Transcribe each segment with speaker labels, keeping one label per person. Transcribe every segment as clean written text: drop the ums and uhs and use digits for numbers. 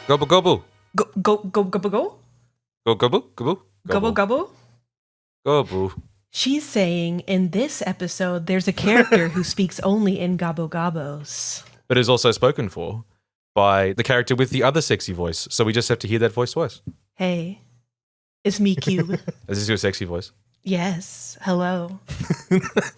Speaker 1: Gobble gobble.
Speaker 2: Go.
Speaker 1: Go gobble gobble.
Speaker 2: Gobble.
Speaker 1: Gobble.
Speaker 2: She's saying in this episode, there's a character who speaks only in gobbo gobbos.
Speaker 1: But is also spoken for by the character with the other sexy voice. So we just have to hear that voice twice.
Speaker 2: Hey, it's me, Cube.
Speaker 1: Is this your sexy voice?
Speaker 2: Yes. Hello.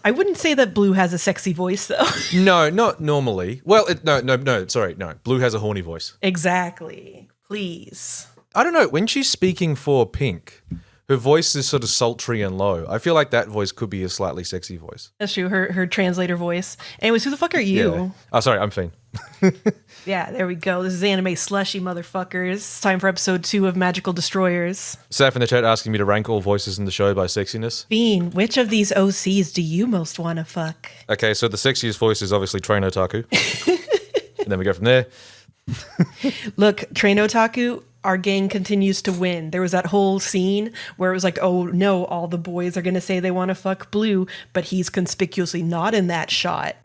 Speaker 2: I wouldn't say that Blue has a sexy voice, though.
Speaker 1: No, not normally. Well, no. Sorry, no. Blue has a horny voice.
Speaker 2: Exactly. Please.
Speaker 1: I don't know. When she's speaking for Pink, her voice is sort of sultry and low. I feel like that voice could be a slightly sexy voice.
Speaker 2: That's true. Her translator voice. Anyways, who the fuck are you?
Speaker 1: Yeah. Oh, sorry. I'm Fiend.
Speaker 2: Yeah, there we go. This is anime slushy, motherfuckers. It's time for episode 2 of Magical Destroyers.
Speaker 1: Saf in the chat asking me to rank all voices in the show by sexiness.
Speaker 2: Bean, which of these OCs do you most want to fuck?
Speaker 1: Okay, so the sexiest voice is obviously Train Otaku. And then we go from there.
Speaker 2: Look, Train Otaku, our gang continues to win. There was that whole scene where it was like, oh no, all the boys are going to say they want to fuck Blue, but he's conspicuously not in that shot.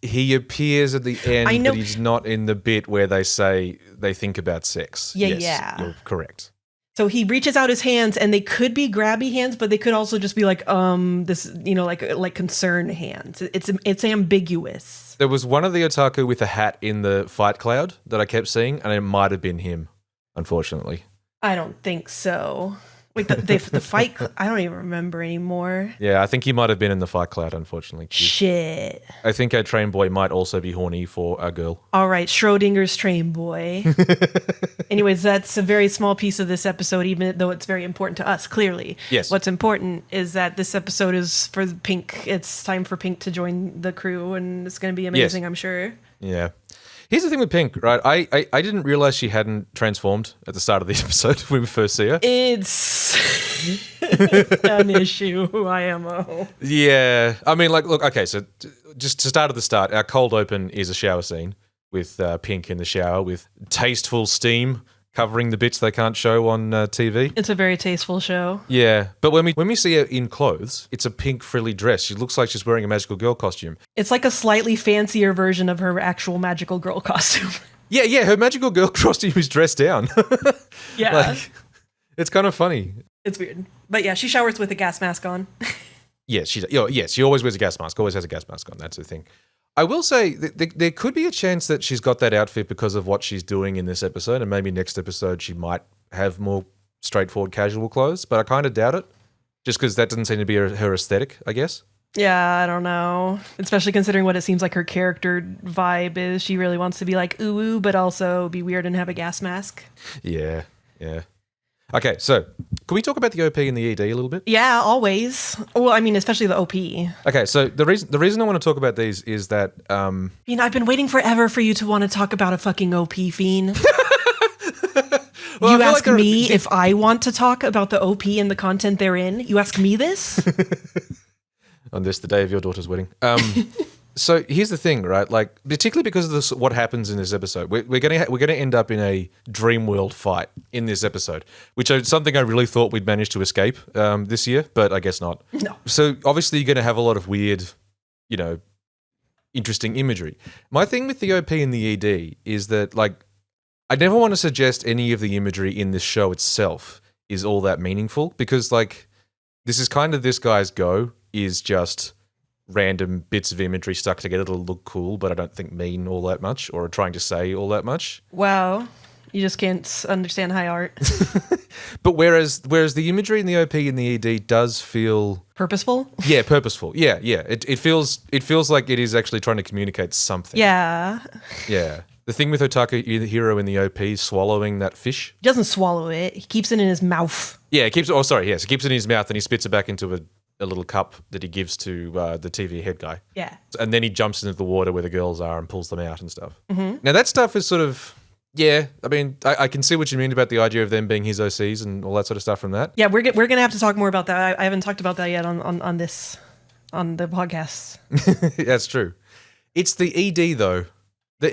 Speaker 1: He appears at the end,
Speaker 2: I know.
Speaker 1: but he's not in the bit where they say they think about sex.
Speaker 2: Yeah,
Speaker 1: yes,
Speaker 2: yeah.
Speaker 1: You're correct.
Speaker 2: So he reaches out his hands, and they could be grabby hands, but they could also just be like, this, like concerned hands. It's ambiguous.
Speaker 1: There was one of the otaku with a hat in the fight cloud that I kept seeing, and it might have been him, unfortunately.
Speaker 2: I don't think so. Wait, the fight, I don't even remember anymore.
Speaker 1: Yeah, I think he might have been in the fight cloud, unfortunately.
Speaker 2: Shit.
Speaker 1: I think our train boy might also be horny for a girl.
Speaker 2: All right, Schrodinger's train boy. Anyways, that's a very small piece of this episode, even though it's very important to us, clearly.
Speaker 1: Yes.
Speaker 2: What's important is that this episode is for Pink. It's time for Pink to join the crew, and it's going to be amazing, yes. I'm sure.
Speaker 1: Yeah. Here's the thing with Pink, right? I didn't realize she hadn't transformed at the start of the episode when we first see her.
Speaker 2: It's an issue, IMO.
Speaker 1: Yeah. I mean, like, look, okay, so just to start at the start, our cold open is a shower scene with Pink in the shower with tasteful steam covering the bits they can't show on TV.
Speaker 2: It's a very tasteful show.
Speaker 1: Yeah, but when we see her in clothes, it's a pink frilly dress. She looks like she's wearing a magical girl costume.
Speaker 2: It's like a slightly fancier version of her actual magical girl costume.
Speaker 1: Yeah, her magical girl costume is dressed down.
Speaker 2: Yeah.
Speaker 1: Like, it's kind of funny.
Speaker 2: It's weird. But yeah, she showers with a gas mask on.
Speaker 1: Yes, she always wears a gas mask, always has a gas mask on. That's the thing. I will say there could be a chance that she's got that outfit because of what she's doing in this episode, and maybe next episode she might have more straightforward casual clothes, but I kind of doubt it, just because that doesn't seem to be her aesthetic, I guess.
Speaker 2: Yeah, I don't know. Especially considering what it seems like her character vibe is. She really wants to be like ooh, but also be weird and have a gas mask.
Speaker 1: Yeah. Okay, so can we talk about the OP and the ED a little bit?
Speaker 2: Yeah, always. Well, I mean, especially the OP.
Speaker 1: Okay, so the reason I want to talk about these is that
Speaker 2: Fiend, I've been waiting forever for you to want to talk about a fucking OP, Fiend. Well, you ask me if I want to talk about the OP and the content therein. You ask me this?
Speaker 1: On this, the day of your daughter's wedding. So here's the thing, right? Like, particularly because of this, what happens in this episode, we're gonna end up in a dream world fight in this episode, which is something I really thought we'd manage to escape this year, but I guess not.
Speaker 2: No.
Speaker 1: So obviously you're gonna have a lot of weird, interesting imagery. My thing with the OP and the ED is that, like, I never want to suggest any of the imagery in this show itself is all that meaningful, because, like, this is kind of this guy's go is just random bits of imagery stuck together that'll look cool, but I don't think mean all that much or are trying to say all that much.
Speaker 2: Wow. You just can't understand high art.
Speaker 1: But whereas the imagery in the OP and the ED does feel
Speaker 2: purposeful? Yeah,
Speaker 1: purposeful. Yeah. It feels like it is actually trying to communicate something.
Speaker 2: Yeah.
Speaker 1: Yeah. The thing with Otaku Hero in the OP is swallowing that fish.
Speaker 2: He doesn't swallow it. He keeps it in his mouth.
Speaker 1: Yeah, he keeps it in his mouth and he spits it back into a little cup that he gives to the TV head guy.
Speaker 2: Yeah.
Speaker 1: And then he jumps into the water where the girls are and pulls them out and stuff.
Speaker 2: Mm-hmm.
Speaker 1: Now that stuff is sort of, yeah, I mean, I can see what you mean about the idea of them being his OCs and all that sort of stuff from that.
Speaker 2: Yeah, we're going to have to talk more about that. I haven't talked about that yet on the podcast.
Speaker 1: That's true. It's the ED though. The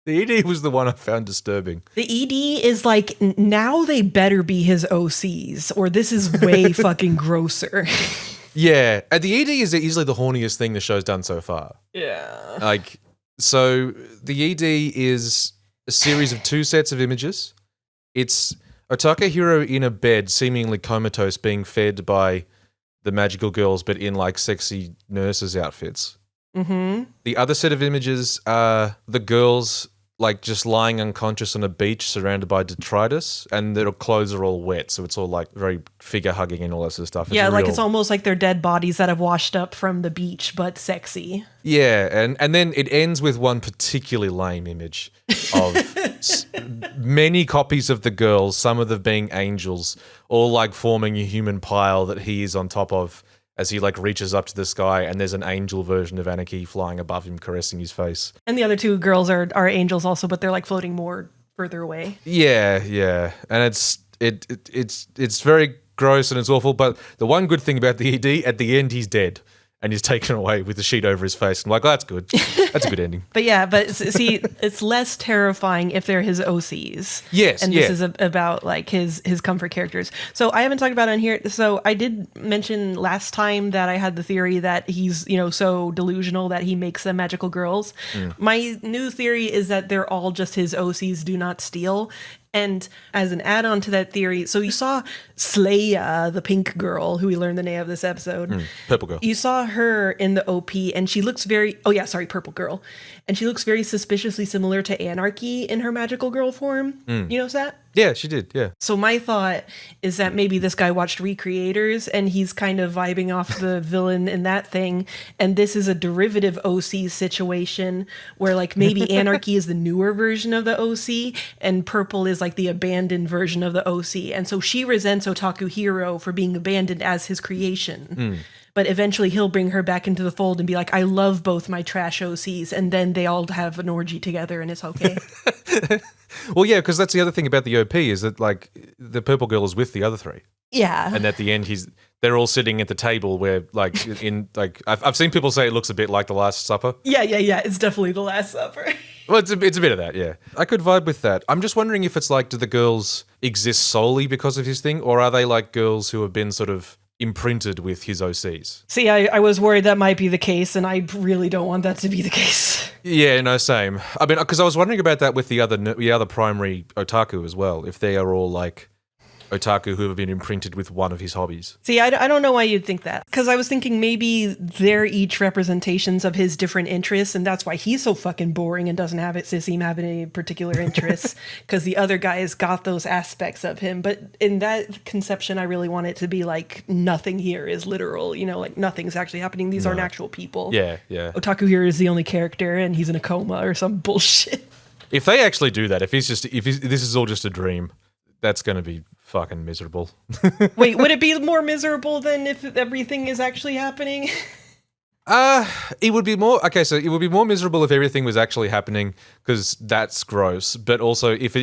Speaker 1: ED was the one I found disturbing.
Speaker 2: The ED is like, now they better be his OCs, or this is way fucking grosser.
Speaker 1: Yeah, and the ED is easily the horniest thing the show's done so far.
Speaker 2: Yeah.
Speaker 1: Like, so the ED is a series of 2 sets of images. It's Otaka Hero in a bed, seemingly comatose, being fed by the magical girls, but in like sexy nurses' outfits.
Speaker 2: Mm-hmm.
Speaker 1: The other set of images are the girls like just lying unconscious on a beach surrounded by detritus, and their clothes are all wet, so it's all like very figure hugging and all that sort of stuff.
Speaker 2: Yeah, like it's almost like they're dead bodies that have washed up from the beach, but sexy.
Speaker 1: Yeah, and then it ends with one particularly lame image of many copies of the girls, some of them being angels, all like forming a human pile that he is on top of as he like reaches up to the sky, and there's an angel version of Anarchy flying above him, caressing his face.
Speaker 2: And the other 2 girls are angels also, but they're like floating more further away.
Speaker 1: Yeah, and it's very gross and it's awful. But the one good thing about the ED, at the end, he's dead. And he's taken away with the sheet over his face. I'm like, oh, that's good. That's a good ending.
Speaker 2: But see, it's less terrifying if they're his OCs.
Speaker 1: Yes,
Speaker 2: and this is about like his comfort characters. So I haven't talked about it on here. So I did mention last time that I had the theory that he's, so delusional that he makes them magical girls. My new theory is that they're all just his OCs, do not steal. And as an add-on to that theory, so you saw Sleia, the pink girl, who we learned the name of this episode.
Speaker 1: Purple girl.
Speaker 2: You saw her in the OP, and she looks purple girl. And she looks very suspiciously similar to Anarchy in her magical girl form. You notice that?
Speaker 1: Yeah, she did, yeah.
Speaker 2: So my thought is that maybe this guy watched Recreators, and he's kind of vibing off the villain in that thing, and this is a derivative OC situation where like maybe Anarchy is the newer version of the OC, and Purple is like the abandoned version of the OC, and so she resents Otaku Hero for being abandoned as his creation. But eventually he'll bring her back into the fold and be like, I love both my trash OCs. And then they all have an orgy together and it's okay.
Speaker 1: Well, yeah, because that's the other thing about the OP is that like the purple girl is with the other 3.
Speaker 2: Yeah.
Speaker 1: And at the end, they're all sitting at the table where like I've seen people say it looks a bit like The Last Supper.
Speaker 2: Yeah. It's definitely The Last Supper.
Speaker 1: Well, it's a bit of that, yeah. I could vibe with that. I'm just wondering if it's like, do the girls exist solely because of his thing, or are they like girls who have been sort of imprinted with his OCs?
Speaker 2: See, I was worried that might be the case, and I really don't want that to be the case.
Speaker 1: Yeah, no, same. I mean, because I was wondering about that with the other primary otaku as well, if they are all like otaku who have been imprinted with one of his hobbies.
Speaker 2: See, I don't know why you'd think that. Because I was thinking maybe they're each representations of his different interests, and that's why he's so fucking boring and doesn't seem have any particular interests, because the other guys got those aspects of him. But in that conception, I really want it to be like nothing here is literal, like nothing's actually happening. These aren't actual people.
Speaker 1: Yeah.
Speaker 2: Otaku here is the only character, and he's in a coma or some bullshit.
Speaker 1: If they actually do that, if this is all just a dream, that's going to be fucking miserable.
Speaker 2: Wait, would it be more miserable than if everything is actually happening?
Speaker 1: It would be more miserable if everything was actually happening, because that's gross. But also, if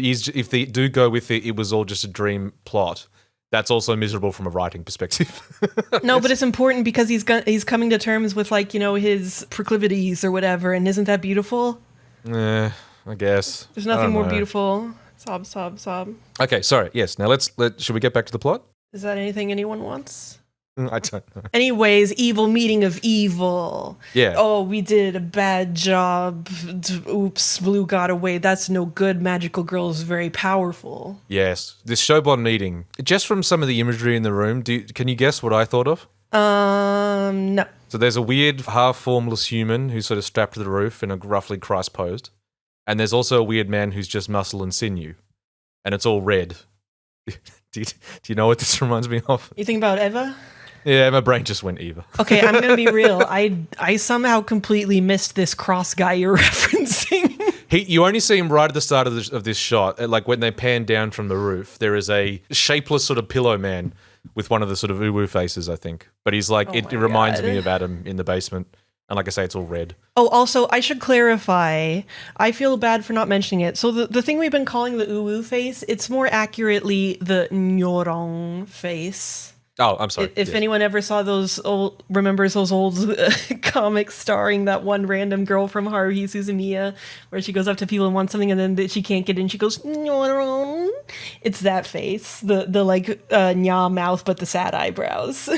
Speaker 1: they do go with it was all just a dream plot, that's also miserable from a writing perspective.
Speaker 2: No, but it's important because he's coming to terms with like his proclivities or whatever, and isn't that beautiful?
Speaker 1: I guess
Speaker 2: there's nothing more beautiful. Sob.
Speaker 1: Okay, sorry. Yes. Now should we get back to the plot?
Speaker 2: Is that anything anyone wants?
Speaker 1: I don't know.
Speaker 2: Anyways, evil meeting of evil.
Speaker 1: Yeah.
Speaker 2: Oh, we did a bad job. Oops, Blue got away. That's no good. Magical girl is very powerful.
Speaker 1: Yes. This Shobon meeting, just from some of the imagery in the room, can you guess what I thought of?
Speaker 2: No.
Speaker 1: So there's a weird half-formless human who's sort of strapped to the roof in a roughly Christ-posed. And there's also a weird man who's just muscle and sinew. And it's all red. Do you know what this reminds me of?
Speaker 2: You think about Eva?
Speaker 1: Yeah, my brain just went Eva.
Speaker 2: Okay, I'm going to be real. I somehow completely missed this cross guy you're referencing.
Speaker 1: You only see him right at the start of this shot. Like when they pan down from the roof, there is a shapeless sort of pillow man with one of the sort of uwu faces, I think. But he's like, it reminds me of Adam in the basement. And like I say, it's all red. Oh,
Speaker 2: also, I should clarify. I feel bad for not mentioning it. So the thing we've been calling the uwu face, it's more accurately the nyorong face.
Speaker 1: Oh, I'm sorry.
Speaker 2: If anyone ever saw remembers those old comics starring that one random girl from Haruhi Suzumiya, where she goes up to people and wants something and then she can't get in, she goes, nyorong. It's that face. The nya mouth, but the sad eyebrows.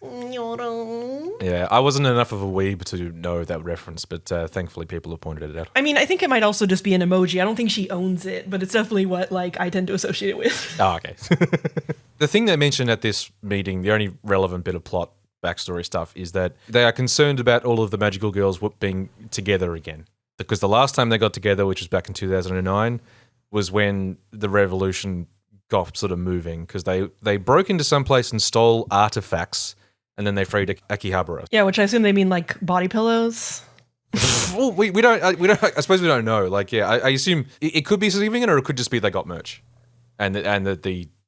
Speaker 2: Nyorong.
Speaker 1: Yeah, I wasn't enough of a weeb to know that reference, but thankfully people have pointed it out.
Speaker 2: I mean, I think it might also just be an emoji. I don't think she owns it, but it's definitely what like I tend to associate it with.
Speaker 1: Oh, okay. The thing they mentioned at this meeting, the only relevant bit of plot backstory stuff, is that they are concerned about all of the magical girls being together again. Because the last time they got together, which was back in 2009, was when the revolution got sort of moving, because they broke into some place and stole artifacts, and then they freed Akihabara.
Speaker 2: Yeah, which I assume they mean like body pillows.
Speaker 1: Well, we don't. I suppose we don't know. Like, yeah, I assume it could be sleeping in, or it could just be they got merch, and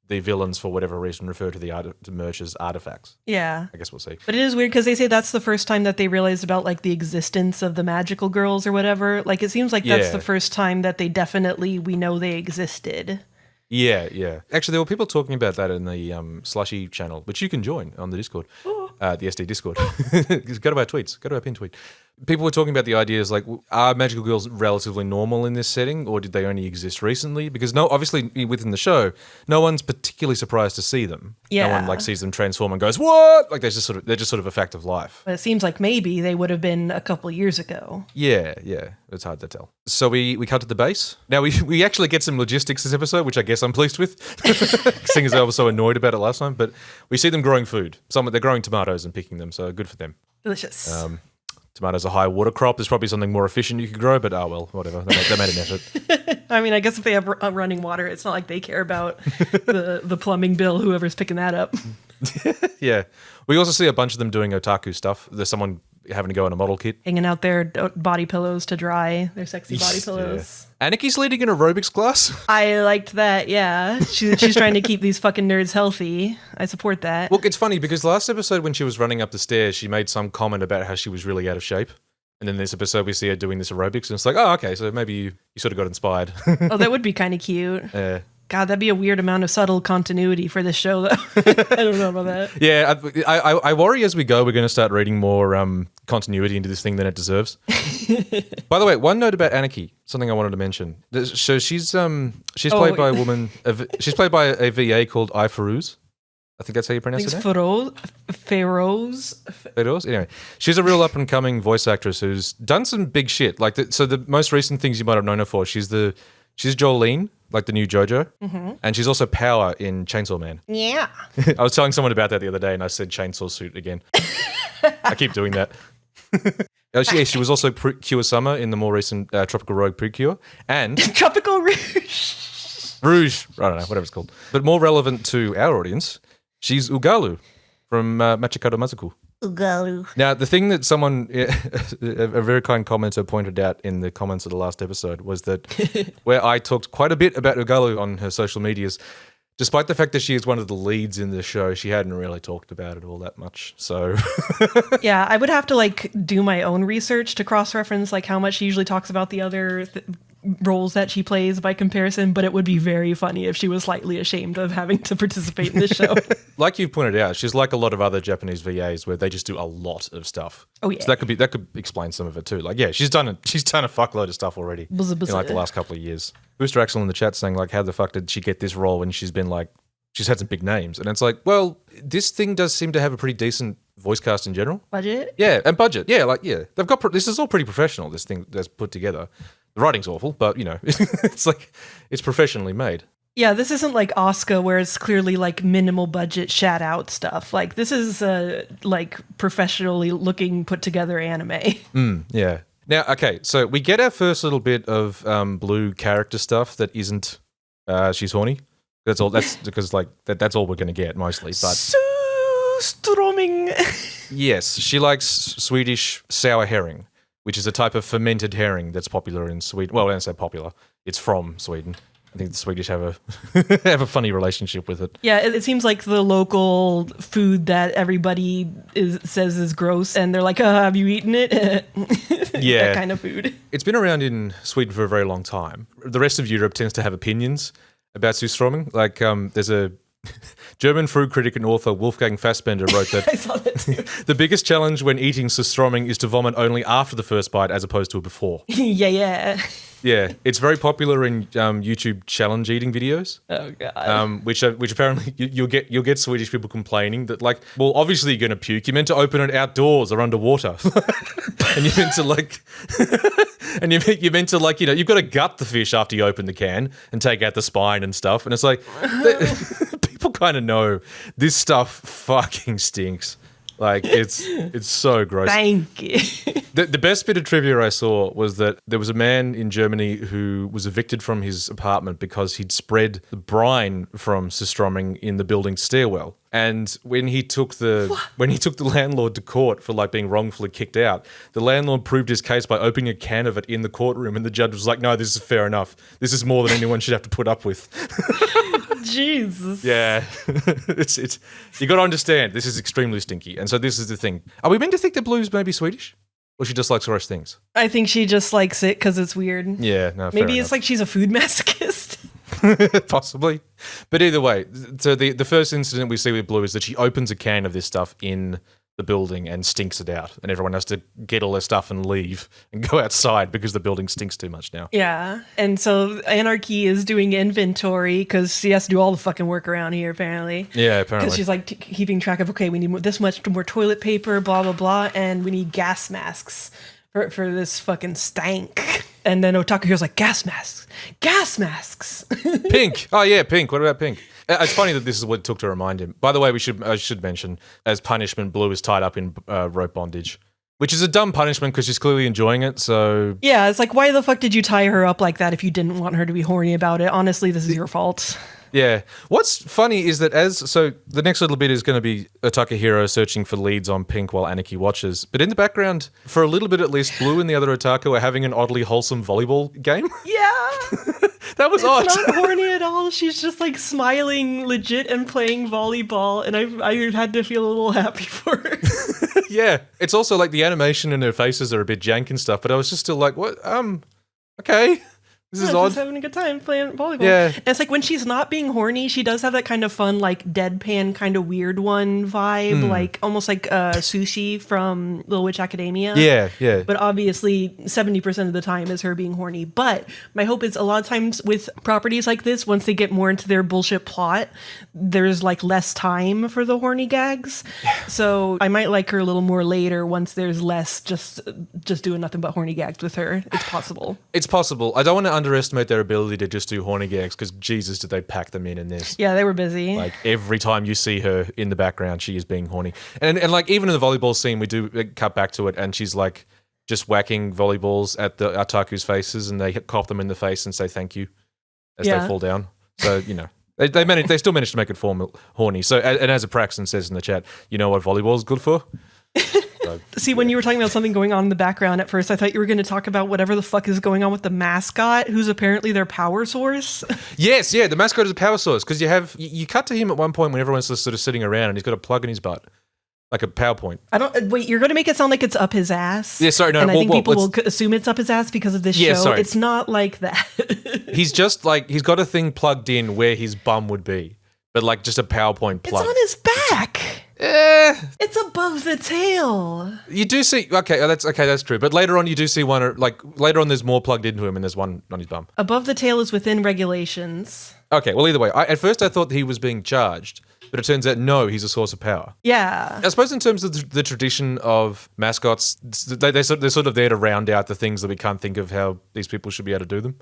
Speaker 1: the villains for whatever reason refer to the merch as artifacts.
Speaker 2: Yeah,
Speaker 1: I guess we'll see.
Speaker 2: but it is weird because they say that's the first time that they realized about like the existence of the magical girls or whatever. Like it seems like that's the first time that we know they existed.
Speaker 1: Yeah, yeah. Actually, there were people talking about that in the Slushy channel, which you can join on the Discord, the SD Discord. Go to our tweets. Go to our pinned tweet. People were talking about the ideas like, are magical girls relatively normal in this setting, or did they only exist recently? Because obviously within the show, no one's particularly surprised to see them.
Speaker 2: Yeah.
Speaker 1: No one like sees them transform and goes, "What?" Like they're just sort of a fact of life.
Speaker 2: But it seems like maybe they would have been a couple years ago.
Speaker 1: Yeah, yeah. It's hard to tell. So we cut to the base. Now we actually get some logistics this episode, which I guess I'm pleased with, seeing as I was so annoyed about it last time. But we see them growing food. They're growing tomatoes and picking them, so good for them.
Speaker 2: Delicious.
Speaker 1: Tomatoes are a high water crop. There's probably something more efficient you could grow, but oh well, whatever. They made an effort.
Speaker 2: I mean, I guess if they have running water, it's not like they care about the plumbing bill, whoever's picking that up.
Speaker 1: Yeah. We also see a bunch of them doing otaku stuff. There's someone having to go in a model kit.
Speaker 2: Hanging out their body pillows to dry, their sexy body pillows.
Speaker 1: Yeah. Aniki's leading an aerobics class.
Speaker 2: I liked that, yeah. She's trying to keep these fucking nerds healthy. I support that.
Speaker 1: Well, it's funny because last episode when she was running up the stairs, she made some comment about how she was really out of shape. And then this episode we see her doing this aerobics and it's like, oh, okay, so maybe you sort of got inspired.
Speaker 2: Oh, that would be kind of cute.
Speaker 1: Yeah.
Speaker 2: God, that'd be a weird amount of subtle continuity for this show, though. I don't know about that.
Speaker 1: Yeah, I worry as we go we're going to start reading more continuity into this thing than it deserves. By the way, one note about Aniki, something I wanted to mention. So she's played by a woman. She's played by a VA called Ifarouz. I think that's how you pronounce it. Feroz. Anyway, she's a real up and coming voice actress who's done some big shit. Like the most recent things you might have known her for. She's Jolene, like the new JoJo, and she's also Power in Chainsaw Man.
Speaker 2: Yeah.
Speaker 1: I was telling someone about that the other day, and I said chainsaw suit again. I keep doing that. She was also Cure Summer in the more recent Tropical Rogue Precure, and
Speaker 2: Tropical Rouge.
Speaker 1: I don't know, whatever it's called. But more relevant to our audience, she's Ugalu from Machikado Mazuku.
Speaker 2: Ugalu.
Speaker 1: Now, the thing that someone, a very kind commenter pointed out in the comments of the last episode was that where I talked quite a bit about Ugalu on her social medias, despite the fact that she is one of the leads in the show, she hadn't really talked about it all that much. So,
Speaker 2: yeah, I would have to do my own research to cross-reference how much she usually talks about the other roles that she plays by comparison, but it would be very funny if she was slightly ashamed of having to participate in this show.
Speaker 1: Like you pointed out, she's like a lot of other Japanese VAs where they just do a lot of stuff.
Speaker 2: Oh yeah,
Speaker 1: so that could explain some of it too. Like, yeah, she's done a fuckload of stuff already in the last couple of years. Booster Axel in the chat saying how the fuck did she get this role when she's been she's had some big names, and it's well, this thing does seem to have a pretty decent voice cast in general.
Speaker 2: Budget,
Speaker 1: yeah, and budget, yeah, they've got this is all pretty professional. This thing that's put together. The writing's awful, but it's it's professionally made.
Speaker 2: Yeah, this isn't like Asuka where it's clearly minimal budget shat out stuff. This is professionally looking put together anime.
Speaker 1: Yeah. Now, okay, so we get our first little bit of blue character stuff that isn't she's horny. That's all. That's because that's all we're going to get mostly. But
Speaker 2: Stroming.
Speaker 1: Yes, she likes Swedish sour herring, which is a type of fermented herring that's popular in Sweden. Well, I don't say popular. It's from Sweden. I think the Swedish have a funny relationship with it.
Speaker 2: Yeah, it seems like the local food that everybody says is gross, and they're like, have you eaten it?
Speaker 1: Yeah.
Speaker 2: That kind of food.
Speaker 1: It's been around in Sweden for a very long time. The rest of Europe tends to have opinions about surströmming. German food critic and author Wolfgang Fassbender wrote that
Speaker 2: I saw that too.
Speaker 1: the biggest challenge when eating surströmming is to vomit only after the first bite as opposed to before.
Speaker 2: Yeah.
Speaker 1: Yeah, it's very popular in YouTube challenge eating videos.
Speaker 2: Oh god.
Speaker 1: Which apparently you'll get Swedish people complaining that like, well, obviously you're gonna puke. You're meant to open it outdoors or underwater, and you're meant to like, and you're meant to like, you've got to gut the fish after you open the can and take out the spine and stuff. And it's like, people kind of know this stuff fucking stinks. Like it's so gross.
Speaker 2: Thank you.
Speaker 1: The best bit of trivia I saw was that there was a man in Germany who was evicted from his apartment because he'd spread the brine from surströmming in the building's stairwell. And when he took the landlord to court for like being wrongfully kicked out, the landlord proved his case by opening a can of it in the courtroom, and the judge was like, "No, this is fair enough. This is more than anyone should have to put up with."
Speaker 2: Jesus.
Speaker 1: Yeah, it's you got to understand this is extremely stinky, and so this is the thing. Are we meant to think that Blue's maybe Swedish, or she just likes gross things?
Speaker 2: I think she just likes it because it's weird.
Speaker 1: Yeah, no, fair
Speaker 2: Maybe it's
Speaker 1: enough.
Speaker 2: like she's a food masochist.
Speaker 1: Possibly, but either way, so the first incident we see with Blue is that she opens a can of this stuff in the building and stinks it out, and everyone has to get all their stuff and leave and go outside because the building stinks too much now.
Speaker 2: Yeah. And so Anarchy is doing inventory because she has to do all the fucking work around here, apparently.
Speaker 1: Yeah, apparently.
Speaker 2: Because she's like keeping track of, okay, we need this much more toilet paper, blah, blah, blah, and we need gas masks for this fucking stank. And then Otaku Hero's like, gas masks.
Speaker 1: Pink. Oh yeah, Pink. What about Pink? It's funny that this is what it took to remind him. By the way, I should mention, as punishment, Blue is tied up in rope bondage, which is a dumb punishment because she's clearly enjoying it. So
Speaker 2: yeah, it's like, why the fuck did you tie her up like that if you didn't want her to be horny about it? Honestly, this is your fault.
Speaker 1: yeah. What's funny is that the next little bit is going to be Otaku Hero searching for leads on Pink while Anarchy watches. But in the background, for a little bit at least, Blue and the other Otaku are having an oddly wholesome volleyball game.
Speaker 2: Yeah.
Speaker 1: That was odd.
Speaker 2: It's not horny at all. She's just like smiling legit and playing volleyball, and I had to feel a little happy for her.
Speaker 1: Yeah. It's also like the animation in her faces are a bit jank and stuff, but I was just still like, what? Okay. This is odd.
Speaker 2: Just having a good time playing volleyball.
Speaker 1: Yeah.
Speaker 2: And it's like when she's not being horny, she does have that kind of fun, like deadpan, kind of weird one vibe, like almost like Sushi from Little Witch Academia.
Speaker 1: Yeah, yeah.
Speaker 2: But obviously, 70% of the time is her being horny. But my hope is a lot of times with properties like this, once they get more into their bullshit plot, there's like less time for the horny gags. So I might like her a little more later once there's less just doing nothing but horny gags with her. It's possible.
Speaker 1: It's possible. I don't want to underestimate their ability to just do horny gags because Jesus, did they pack them in this?
Speaker 2: Yeah, they were busy.
Speaker 1: Like every time you see her in the background, she is being horny, and like even in the volleyball scene, we do cut back to it, and she's like just whacking volleyballs at the Otaku's faces, and they cop them in the face and say thank you as they fall down. So they still managed to make it horny. So and as Apraxon says in the chat, you know what volleyball is good for?
Speaker 2: See, when you were talking about something going on in the background at first, I thought you were going to talk about whatever the fuck is going on with the mascot, who's apparently their power source.
Speaker 1: Yes, yeah, the mascot is a power source because you cut to him at one point when everyone's just sort of sitting around and he's got a plug in his butt, like a PowerPoint.
Speaker 2: Wait, you're going to make it sound like it's up his ass?
Speaker 1: Yeah, sorry, no.
Speaker 2: And I think people will assume it's up his ass because of this show.
Speaker 1: Sorry.
Speaker 2: It's not like that.
Speaker 1: He's just like, he's got a thing plugged in where his bum would be, but like just a PowerPoint plug.
Speaker 2: It's on his back. It's above the tail.
Speaker 1: You do see, that's true. But later on, you do see one, like later on, there's more plugged into him, and there's one on his bum.
Speaker 2: Above the tail is within regulations.
Speaker 1: Okay, well, either way, at first I thought he was being charged, but it turns out no, he's a source of power.
Speaker 2: Yeah.
Speaker 1: I suppose in terms of the tradition of mascots, they're sort of there to round out the things that we can't think of how these people should be able to do them.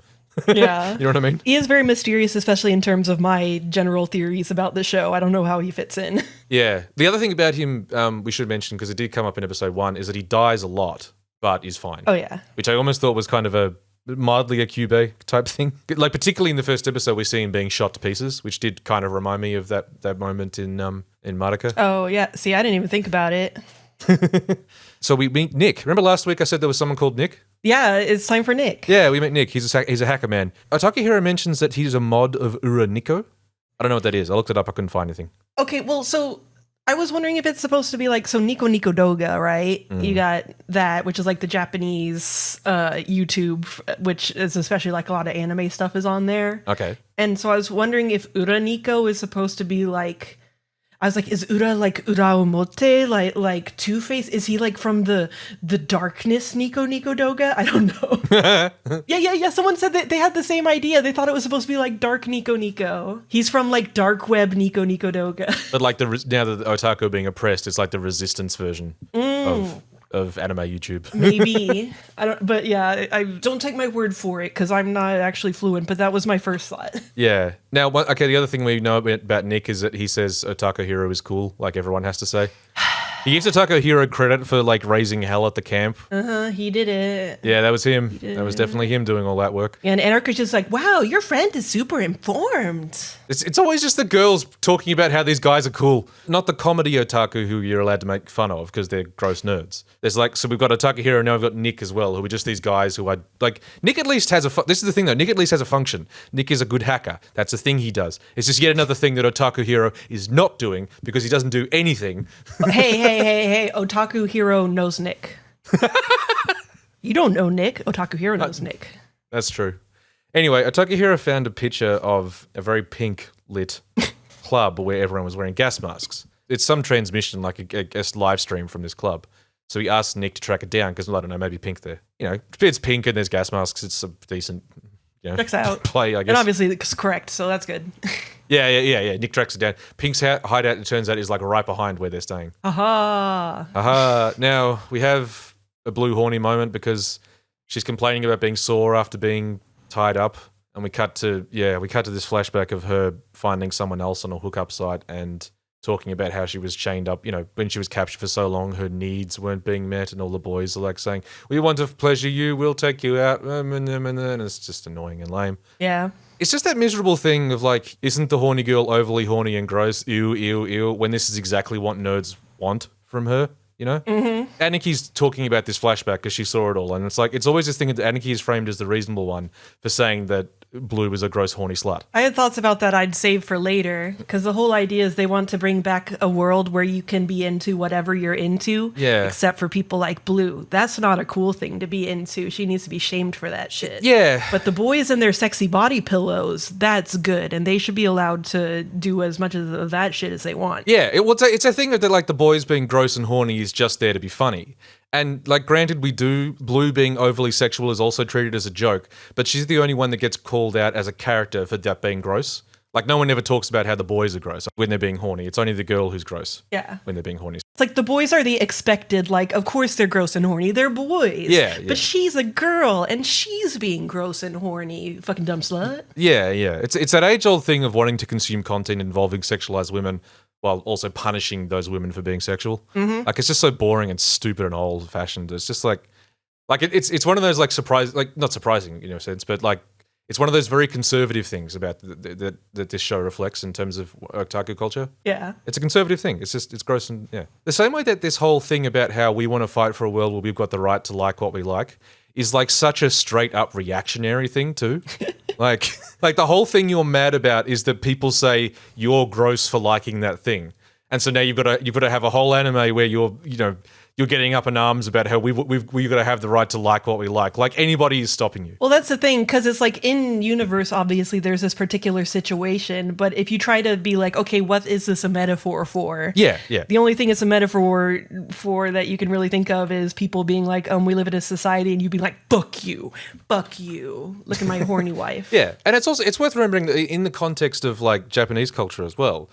Speaker 2: Yeah.
Speaker 1: You know what I mean?
Speaker 2: He is very mysterious, especially in terms of my general theories about the show. I don't know how he fits in.
Speaker 1: Yeah. The other thing about him we should mention, because it did come up in episode 1, is that he dies a lot, but is fine.
Speaker 2: Oh, yeah.
Speaker 1: Which I almost thought was kind of a mildly a Cube type thing. Like, particularly in the first episode, we see him being shot to pieces, which did kind of remind me of that moment in Madoka.
Speaker 2: Oh, yeah. See, I didn't even think about it.
Speaker 1: So we meet Nick. Remember last week I said there was someone called Nick?
Speaker 2: Yeah, it's time for Nick.
Speaker 1: Yeah, we met Nick. He's a hacker man. Otaku Hero mentions that he's a mod of Ura Nico. I don't know what that is. I looked it up. I couldn't find anything.
Speaker 2: Okay, well, so I was wondering if it's supposed to be like, so Nico Nico Doga, right?
Speaker 1: Mm.
Speaker 2: You got that, which is like the Japanese YouTube, which is especially like a lot of anime stuff is on there.
Speaker 1: Okay.
Speaker 2: And so I was wondering if Ura Nico is supposed to be like, I was like, is Ura like Uraomote, like Two-Face? Is he like from the darkness Nico Nico Doga? I don't know. Yeah. Someone said that they had the same idea. They thought it was supposed to be like dark Nico Nico. He's from like dark web Nico Nico Doga.
Speaker 1: But like now that the otaku are being oppressed, it's like the resistance version of anime YouTube.
Speaker 2: Maybe. I don't, but yeah, I don't take my word for it because I'm not actually fluent, but that was my first thought.
Speaker 1: Yeah. Now, okay, the other thing we know about Nick is that he says Otaku Hero is cool, like everyone has to say. He gives Otaku Hero credit for like raising hell at the camp.
Speaker 2: He did it.
Speaker 1: Yeah, that was him. That was definitely him doing all that work.
Speaker 2: And Anarcha's just like, wow, your friend is super informed.
Speaker 1: It's always just the girls talking about how these guys are cool, not the comedy otaku who you're allowed to make fun of because they're gross nerds. There's like, so we've got Otaku Hero, now we've got Nick as well, who are just these guys who are like, Nick at least has this is the thing though, Nick at least has a function. Nick is a good hacker. That's a thing he does. It's just yet another thing that Otaku Hero is not doing because he doesn't do anything.
Speaker 2: Hey, Otaku Hero knows Nick. You don't know Nick. Otaku Hero knows Nick.
Speaker 1: That's true. Anyway, Otaku Hero found a picture of a very pink lit club where everyone was wearing gas masks. It's some transmission, like a live stream from this club. So he asked Nick to track it down because, I don't know, maybe pink there. You know, it's pink and there's gas masks. It's a decent,
Speaker 2: checks out.
Speaker 1: play, I guess.
Speaker 2: And obviously it's correct, so that's good.
Speaker 1: Yeah. Nick tracks it down. Pink's hideout, it turns out, is like right behind where they're staying.
Speaker 2: Aha.
Speaker 1: Now, we have a blue horny moment because she's complaining about being sore after being tied up. And we cut to this flashback of her finding someone else on a hookup site and talking about how she was chained up. You know, when she was captured for so long, her needs weren't being met, and all the boys are like saying, "We want to pleasure you, we'll take you out," and it's just annoying and lame.
Speaker 2: Yeah.
Speaker 1: It's just that miserable thing of like, isn't the horny girl overly horny and gross? Ew, when this is exactly what nerds want from her, you know? Mm-hmm. Aniki's talking about this flashback because she saw it all, and it's like, it's always this thing that Aniki is framed as the reasonable one for saying that Blue was a gross horny slut.
Speaker 2: I had thoughts about that I'd save for later, because the whole idea is they want to bring back a world where you can be into whatever you're into, except for people like Blue. That's not a cool thing to be into. She needs to be shamed for that shit.
Speaker 1: Yeah.
Speaker 2: But the boys and their sexy body pillows, that's good, and they should be allowed to do as much of that shit as they want.
Speaker 1: Yeah, it's a thing that like the boys being gross and horny is just there to be funny. And, like, granted, Blue being overly sexual is also treated as a joke, but she's the only one that gets called out as a character for that being gross. Like, no one ever talks about how the boys are gross when they're being horny. It's only the girl who's gross when they're being horny.
Speaker 2: It's like the boys are the expected, like, of course they're gross and horny. They're boys.
Speaker 1: Yeah.
Speaker 2: But she's a girl, and she's being gross and horny. Fucking dumb slut.
Speaker 1: Yeah. It's that age-old thing of wanting to consume content involving sexualized women while also punishing those women for being sexual. Mm-hmm. Like, it's just so boring and stupid and old-fashioned. It's just like it's one of those, like, not surprising, in a sense, but, like, it's one of those very conservative things about that this show reflects in terms of otaku culture. Yeah. It's a conservative thing. It's gross and, yeah. The same way that this whole thing about how we want to fight for a world where we've got the right to like what we like is, like, such a straight-up reactionary thing, too. Like the whole thing you're mad about is that people say you're gross for liking that thing. And so now you've got to have a whole anime where you're getting up in arms about how we've got to have the right to like what we like. Like, anybody is stopping you.
Speaker 2: Well, that's the thing, because it's like in universe, obviously, there's this particular situation. But if you try to be like, okay, what is this a metaphor for? Yeah. The only thing it's a metaphor for that you can really think of is people being like, we live in a society, and you be like, fuck you. Look at my horny wife.
Speaker 1: Yeah. And it's worth remembering that in the context of, like, Japanese culture as well.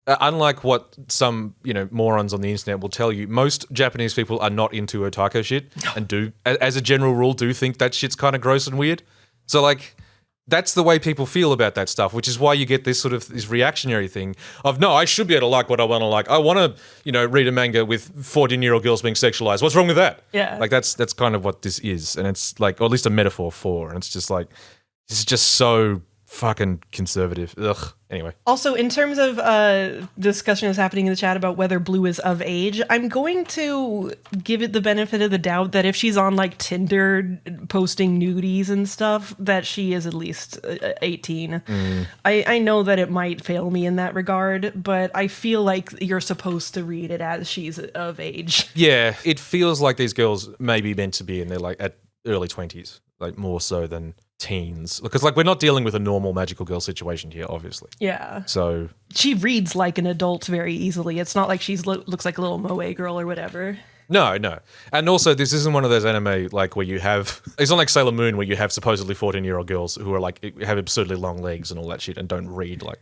Speaker 1: Unlike what some, morons on the internet will tell you, most Japanese people are not into otaku shit and do, as a general rule, do think that shit's kind of gross and weird. So, like, that's the way people feel about that stuff, which is why you get this sort of this reactionary thing of, no, I should be able to like what I want to like. I want to, read a manga with 14-year-old girls being sexualized. What's wrong with that? Yeah. Like, that's kind of what this is. And it's like, or at least a metaphor for. And it's just like, this is just so Fucking conservative. Ugh. Anyway.
Speaker 2: Also, in terms of discussion is happening in the chat about whether Blue is of age, I'm going to give it the benefit of the doubt that if she's on like Tinder posting nudies and stuff, that she is at least 18. I know that it might fail me in that regard, but I feel like you're supposed to read it as she's of age.
Speaker 1: Yeah, it feels like these girls may be meant to be in their like at early 20s, like more so than teens, because like we're not dealing with a normal magical girl situation here, obviously.
Speaker 2: Yeah.
Speaker 1: So
Speaker 2: she reads like an adult very easily. It's not like she's looks like a little moe girl or whatever.
Speaker 1: No. And also, this isn't one of those anime like where you have. It's not like Sailor Moon where you have supposedly 14-year-old girls who are like have absurdly long legs and all that shit and don't read like,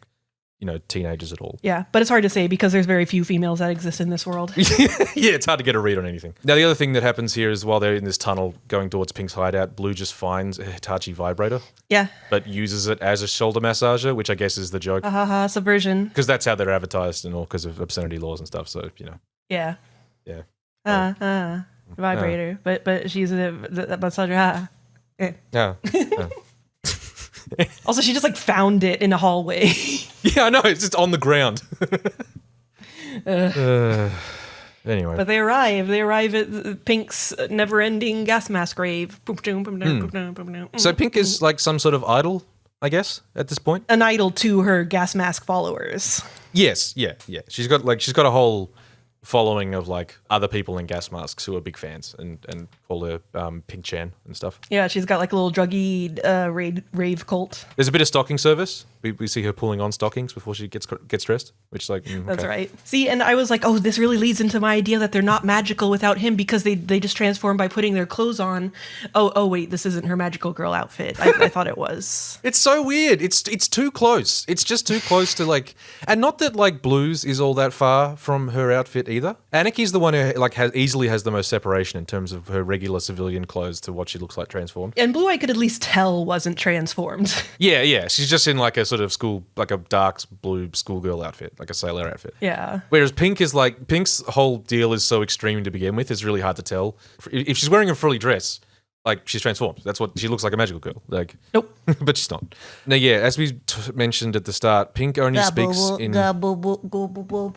Speaker 1: you know, teenagers at all.
Speaker 2: Yeah, but it's hard to say because there's very few females that exist in this world.
Speaker 1: Yeah, it's hard to get a read on anything. Now, the other thing that happens here is while they're in this tunnel going towards Pink's hideout, Blue just finds a Hitachi vibrator.
Speaker 2: Yeah.
Speaker 1: But uses it as a shoulder massager, which I guess is the joke.
Speaker 2: Subversion.
Speaker 1: Because that's how they're advertised and all because of obscenity laws and stuff, so, you know.
Speaker 2: Yeah.
Speaker 1: Yeah.
Speaker 2: Vibrator. But she's a massager.
Speaker 1: Yeah.
Speaker 2: Also, she just like found it in a hallway.
Speaker 1: Yeah, I know. It's just on the ground. Anyway.
Speaker 2: But they arrive at Pink's never-ending gas mask rave.
Speaker 1: So Pink is like some sort of idol, I guess, at this point?
Speaker 2: An idol to her gas mask followers.
Speaker 1: Yes, yeah. She's got a whole following of like other people in gas masks who are big fans and call her Pink Chan and stuff.
Speaker 2: Yeah, she's got like a little druggy rave cult.
Speaker 1: There's a bit of stocking service. We see her pulling on stockings before she gets dressed, which is like,
Speaker 2: That's
Speaker 1: okay.
Speaker 2: right. See, and I was like, oh, this really leads into my idea that they're not magical without him because they just transform by putting their clothes on. Oh wait, this isn't her magical girl outfit. I thought it was.
Speaker 1: It's so weird. It's too close. It's just too close to like, and not that like Blue's is all that far from her outfit either. Aniki's the one who like easily has the most separation in terms of her regular civilian clothes to what she looks like transformed.
Speaker 2: And Blue, I could at least tell wasn't transformed.
Speaker 1: Yeah. She's just in like a sort of school, like a dark blue schoolgirl outfit, like a sailor outfit.
Speaker 2: Yeah.
Speaker 1: Whereas Pink's whole deal is so extreme to begin with. It's really hard to tell. If she's wearing a frilly dress, like she's transformed. That's what she looks like, a magical girl. Like,
Speaker 2: nope.
Speaker 1: But she's not. Now, yeah, as we mentioned at the start, Pink only speaks in gobo.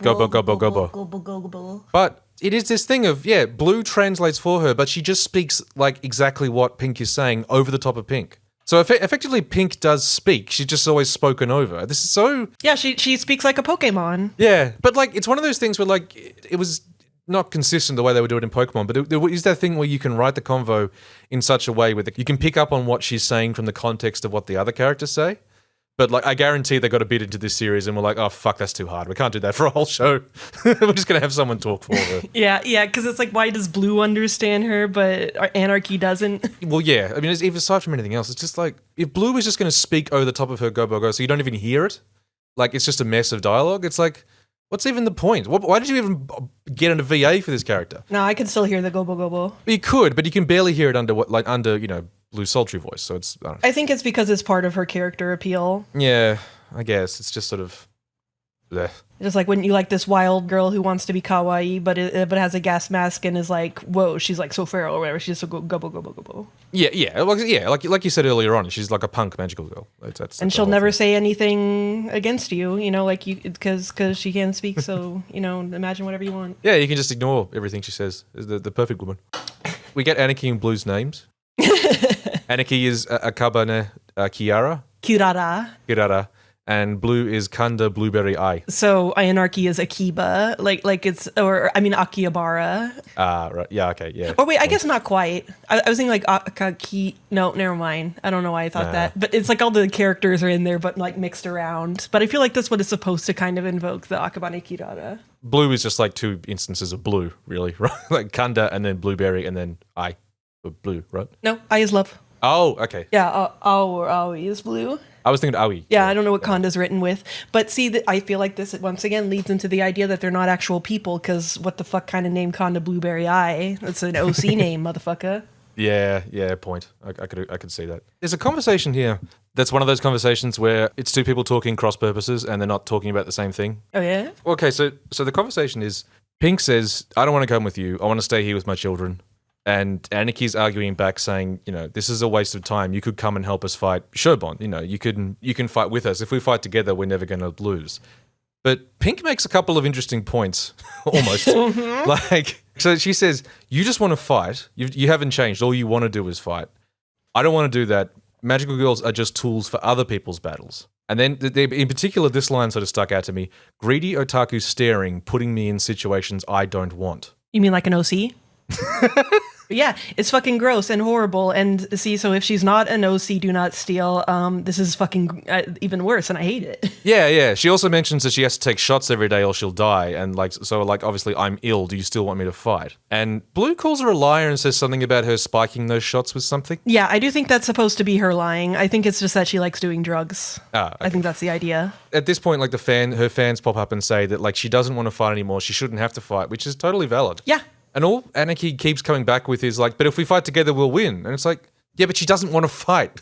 Speaker 1: But it is this thing of, yeah, Blue translates for her, but she just speaks like exactly what Pink is saying over the top of Pink. So effectively, Pink does speak. She's just always spoken over. This is so...
Speaker 2: Yeah, she speaks like a Pokemon.
Speaker 1: Yeah, but like it's one of those things where like it was not consistent the way they would do it in Pokemon, but there is that thing where you can write the convo in such a way where you can pick up on what she's saying from the context of what the other characters say. But like I guarantee they got a bit into this series and we're like, oh fuck, that's too hard. We can't do that for a whole show. We're just gonna have someone talk for her.
Speaker 2: Yeah, because it's like, why does Blue understand her, but Anarchy doesn't?
Speaker 1: Well, yeah. I mean, even aside from anything else, it's just like if Blue is just gonna speak over the top of her go, so you don't even hear it, like it's just a mess of dialogue. It's like, what's even the point? Why did you even get a VA for this character?
Speaker 2: No, I can still hear the gobo.
Speaker 1: You could, but you can barely hear it under you know, Blue's sultry voice. So it's I don't know.
Speaker 2: I think it's because it's part of her character appeal.
Speaker 1: Yeah, I guess it's just sort of. Bleh.
Speaker 2: Just like, wouldn't you like this wild girl who wants to be kawaii but has a gas mask and is like, whoa, she's like so feral or whatever. She's so gobo.
Speaker 1: Yeah. Like you said earlier on, she's like a punk magical girl. That's
Speaker 2: and she'll never say anything against you, you know, like you because she can't speak. So you know, imagine whatever you want.
Speaker 1: Yeah, you can just ignore everything she says. Is the perfect woman. We get Anarchy and Blue's names. Anarchy is Akabane Kiara. Kirara. And Blue is Kanda Blueberry Eye.
Speaker 2: So Anarchy is Akiba, like it's, or I mean Akihabara.
Speaker 1: Right. Yeah. Okay. Yeah.
Speaker 2: Or wait, I guess not quite. I was thinking like Akaki. No, never mind. I don't know why I thought that. But it's like all the characters are in there, but like mixed around. But I feel like that's what is supposed to kind of invoke the Akabane Kirara.
Speaker 1: Blue is just like two instances of blue, really, right? Like Kanda and then Blueberry and then Eye for blue, right?
Speaker 2: No, I is love.
Speaker 1: Oh, okay.
Speaker 2: Yeah, Aoi is blue.
Speaker 1: I was thinking Aoi.
Speaker 2: Yeah, I don't know what Kanda's written with. But see, I feel like this once again leads into the idea that they're not actual people, because what the fuck kind of name Kanda Blueberry Eye? It's an OC name, motherfucker.
Speaker 1: Yeah, point. I could see that. There's a conversation here that's one of those conversations where it's two people talking cross purposes and they're not talking about the same thing.
Speaker 2: Oh, yeah?
Speaker 1: Okay, so the conversation is, Pink says, I don't want to come with you. I want to stay here with my children. And Aniki's arguing back saying, this is a waste of time. You could come and help us fight Shobon. You can fight with us. If we fight together, we're never going to lose. But Pink makes a couple of interesting points, almost. So she says, you just want to fight. You haven't changed. All you want to do is fight. I don't want to do that. Magical girls are just tools for other people's battles. And then, in particular, this line sort of stuck out to me. Greedy otaku staring, putting me in situations I don't want.
Speaker 2: You mean like an OC? Yeah, it's fucking gross and horrible. And see, so if she's not an OC, do not steal. This is fucking even worse, and I hate it.
Speaker 1: Yeah. She also mentions that she has to take shots every day or she'll die. And obviously, I'm ill. Do you still want me to fight? And Blue calls her a liar and says something about her spiking those shots with something.
Speaker 2: Yeah, I do think that's supposed to be her lying. I think it's just that she likes doing drugs.
Speaker 1: Okay.
Speaker 2: I think that's the idea.
Speaker 1: At this point, her fans pop up and say that she doesn't want to fight anymore. She shouldn't have to fight, which is totally valid.
Speaker 2: Yeah.
Speaker 1: And all Aniki keeps coming back with is but if we fight together, we'll win. And it's yeah, but she doesn't want to fight.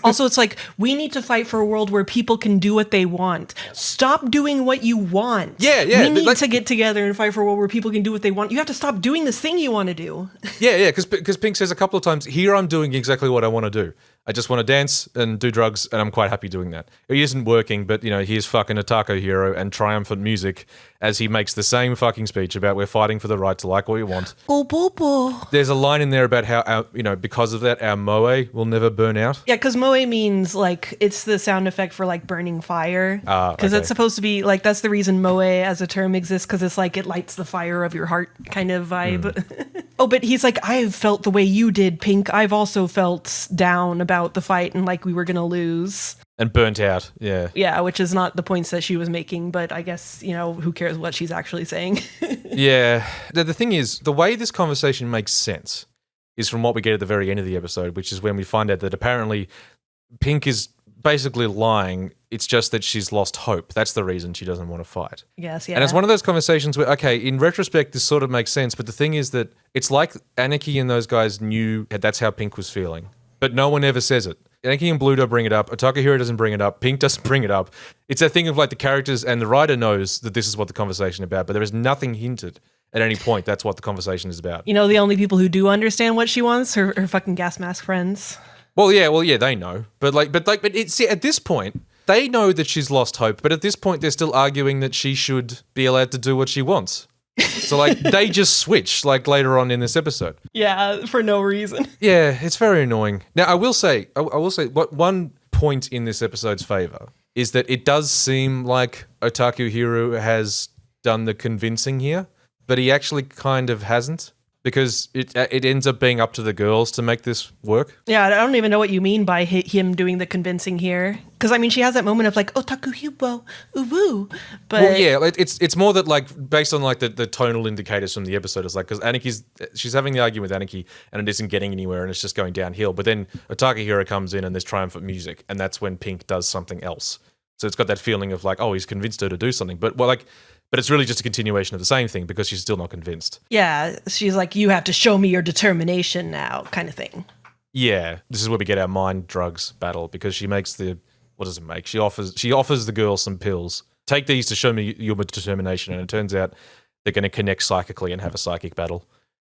Speaker 2: Also, it's we need to fight for a world where people can do what they want. Stop doing what you want.
Speaker 1: Yeah.
Speaker 2: We need to get together and fight for a world where people can do what they want. You have to stop doing this thing you want to do.
Speaker 1: Yeah, because Pink says a couple of times, here I'm doing exactly what I want to do. I just want to dance and do drugs, and I'm quite happy doing that. It isn't working, but, here's fucking a taco hero and triumphant music as he makes the same fucking speech about we're fighting for the right to like what we want. There's a line in there about how, because of that, our moe will never burn out.
Speaker 2: Yeah, because moe means, it's the sound effect for, burning fire. Because it's supposed to be, that's the reason moe as a term exists, because it's it lights the fire of your heart kind of vibe. Oh, but he's I've felt the way you did, Pink. I've also felt down about the fight and we were gonna lose.
Speaker 1: And burnt out, yeah.
Speaker 2: Yeah, which is not the points that she was making, but I guess, who cares what she's actually saying.
Speaker 1: Yeah. The thing is, the way this conversation makes sense is from what we get at the very end of the episode, which is when we find out that apparently Pink is basically lying. It's just that she's lost hope. That's the reason she doesn't want to fight.
Speaker 2: Yes, yeah.
Speaker 1: And it's one of those conversations where, okay, in retrospect, this sort of makes sense, but the thing is that it's like Aniki and those guys knew that's how Pink was feeling, but no one ever says it. Aniki and Blue don't bring it up. Otaku Hero doesn't bring it up. Pink doesn't bring it up. It's that thing of the characters and the writer knows that this is what the conversation is about, but there is nothing hinted at any point that's what the conversation is about.
Speaker 2: The only people who do understand what she wants are her fucking gas mask friends.
Speaker 1: Well, yeah, they know. But at this point, they know that she's lost hope, but at this point they're still arguing that she should be allowed to do what she wants. So they just switch later on in this episode.
Speaker 2: Yeah, for no reason.
Speaker 1: Yeah, it's very annoying. Now I will say what one point in this episode's favor is that it does seem like Otaku Hero has done the convincing here, but he actually kind of hasn't. Because it ends up being up to the girls to make this work. Yeah,
Speaker 2: I don't even know what you mean by him doing the convincing here. Because, she has that moment of otaku hubo, uwu. But
Speaker 1: well, yeah, it's more that, based on, the tonal indicators from the episode, it's because she's having the argument with Aniki, and it isn't getting anywhere, and it's just going downhill. But then Otaku Hero comes in, and there's triumphant music, and that's when Pink does something else. So it's got that feeling of, he's convinced her to do something. But, but it's really just a continuation of the same thing because she's still not convinced.
Speaker 2: Yeah, she's you have to show me your determination now, kind of thing.
Speaker 1: Yeah, this is where we get our mind drugs battle because she makes what does it make? She offers the girl some pills. Take these to show me your determination, and it turns out they're going to connect psychically and have a psychic battle.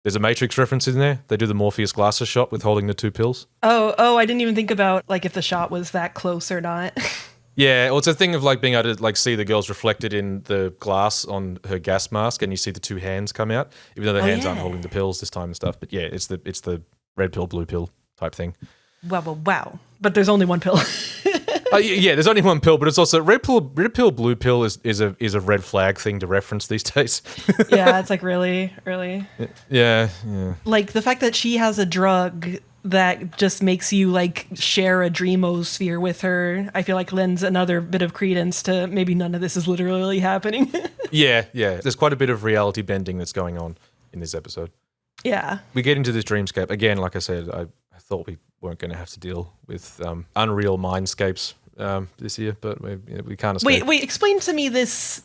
Speaker 1: There's a Matrix reference in there. They do the Morpheus glasses shot with holding the two pills.
Speaker 2: Oh, I didn't even think about if the shot was that close or not.
Speaker 1: Yeah, well, it's a thing of being able to see the girls reflected in the glass on her gas mask, and you see the two hands come out, even though the hands aren't holding the pills this time and stuff. But yeah, it's the red pill, blue pill type thing.
Speaker 2: Wow! But there's only one pill.
Speaker 1: Yeah, there's only one pill, but it's also red pill, blue pill is a red flag thing to reference these days.
Speaker 2: Yeah, it's really.
Speaker 1: Yeah.
Speaker 2: The fact that she has a drug that just makes you share a dreamosphere with her, I feel lends another bit of credence to maybe none of this is literally happening.
Speaker 1: Yeah. There's quite a bit of reality bending that's going on in this episode.
Speaker 2: Yeah.
Speaker 1: We get into this dreamscape. Again, like I said, I thought we weren't going to have to deal with unreal mindscapes this year, but we can't escape.
Speaker 2: Wait, explain to me this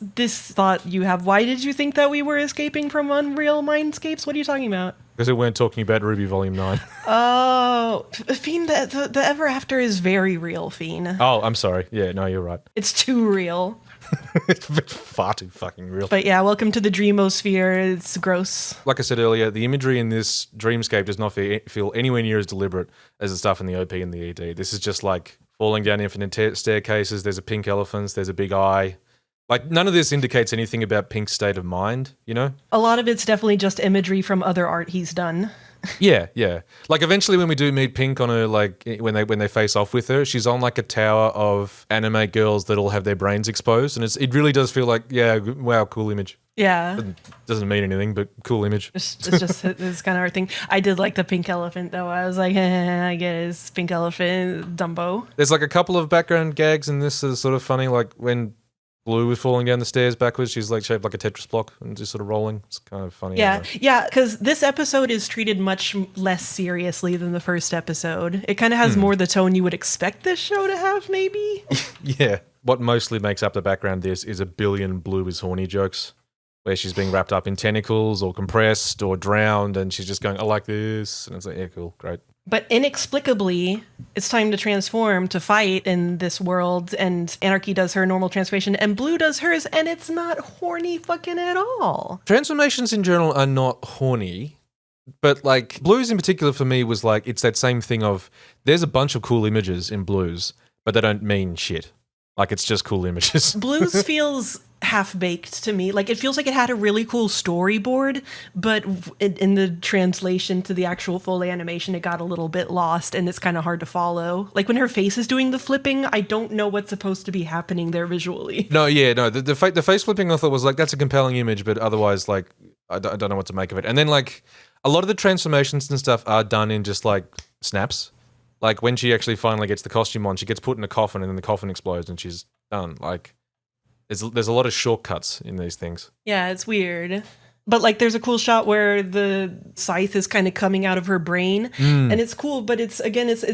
Speaker 2: thought you have. Why did you think that we were escaping from unreal mindscapes? What are you talking about?
Speaker 1: Because we weren't talking about Ruby Volume 9.
Speaker 2: Oh, Fiend, the Ever After is very real, Fiend.
Speaker 1: Oh, I'm sorry. Yeah, no, you're right.
Speaker 2: It's too real.
Speaker 1: It's far too fucking real.
Speaker 2: But yeah, welcome to the dreamosphere. It's gross.
Speaker 1: Like I said earlier, the imagery in this dreamscape does not feel anywhere near as deliberate as the stuff in the OP and the ED. This is just like falling down infinite staircases. There's a pink elephant. There's a big eye. Like, none of this indicates anything about Pink's state of mind, you know?
Speaker 2: A lot of it's definitely just imagery from other art he's done.
Speaker 1: Yeah. Like, eventually when we do meet Pink on her, like, when they face off with her, she's on, like, a tower of anime girls that all have their brains exposed, and it really does feel like, yeah, wow, cool image.
Speaker 2: Yeah.
Speaker 1: Doesn't mean anything, but cool image.
Speaker 2: It's kind of our thing. I did like the pink elephant, though. I was like, I guess pink elephant, Dumbo.
Speaker 1: There's, like, a couple of background gags in this that are sort of funny, like, when Blue was falling down the stairs backwards. She's like shaped like a Tetris block and just sort of rolling. It's kind of funny.
Speaker 2: Yeah, because this episode is treated much less seriously than the first episode. It kind of has more the tone you would expect this show to have, maybe.
Speaker 1: Yeah. What mostly makes up the background this is a billion Blue is horny jokes where she's being wrapped up in tentacles or compressed or drowned and she's just going, I like this. And it's like, yeah, cool, great.
Speaker 2: But inexplicably, it's time to transform to fight in this world, and Anarchy does her normal transformation, and Blue does hers, and it's not horny fucking at all.
Speaker 1: Transformations in general are not horny, but like Blues in particular for me was like, it's that same thing of there's a bunch of cool images in Blues, but they don't mean shit. Like, it's just cool images.
Speaker 2: Blues feels half-baked to me. Like, it feels like it had a really cool storyboard, but in the translation to the actual full animation, it got a little bit lost, and it's kind of hard to follow. Like, when her face is doing the flipping, I don't know what's supposed to be happening there visually.
Speaker 1: No, the face flipping I thought was like, that's a compelling image, but otherwise, like, I don't know what to make of it. And then, like, a lot of the transformations and stuff are done in just, like, snaps. Like, when she actually finally gets the costume on, she gets put in a coffin and then the coffin explodes and she's done. Like, there's a lot of shortcuts in these things.
Speaker 2: Yeah, it's weird. But, like, there's a cool shot where the scythe is kind of coming out of her brain. And it's cool, but it's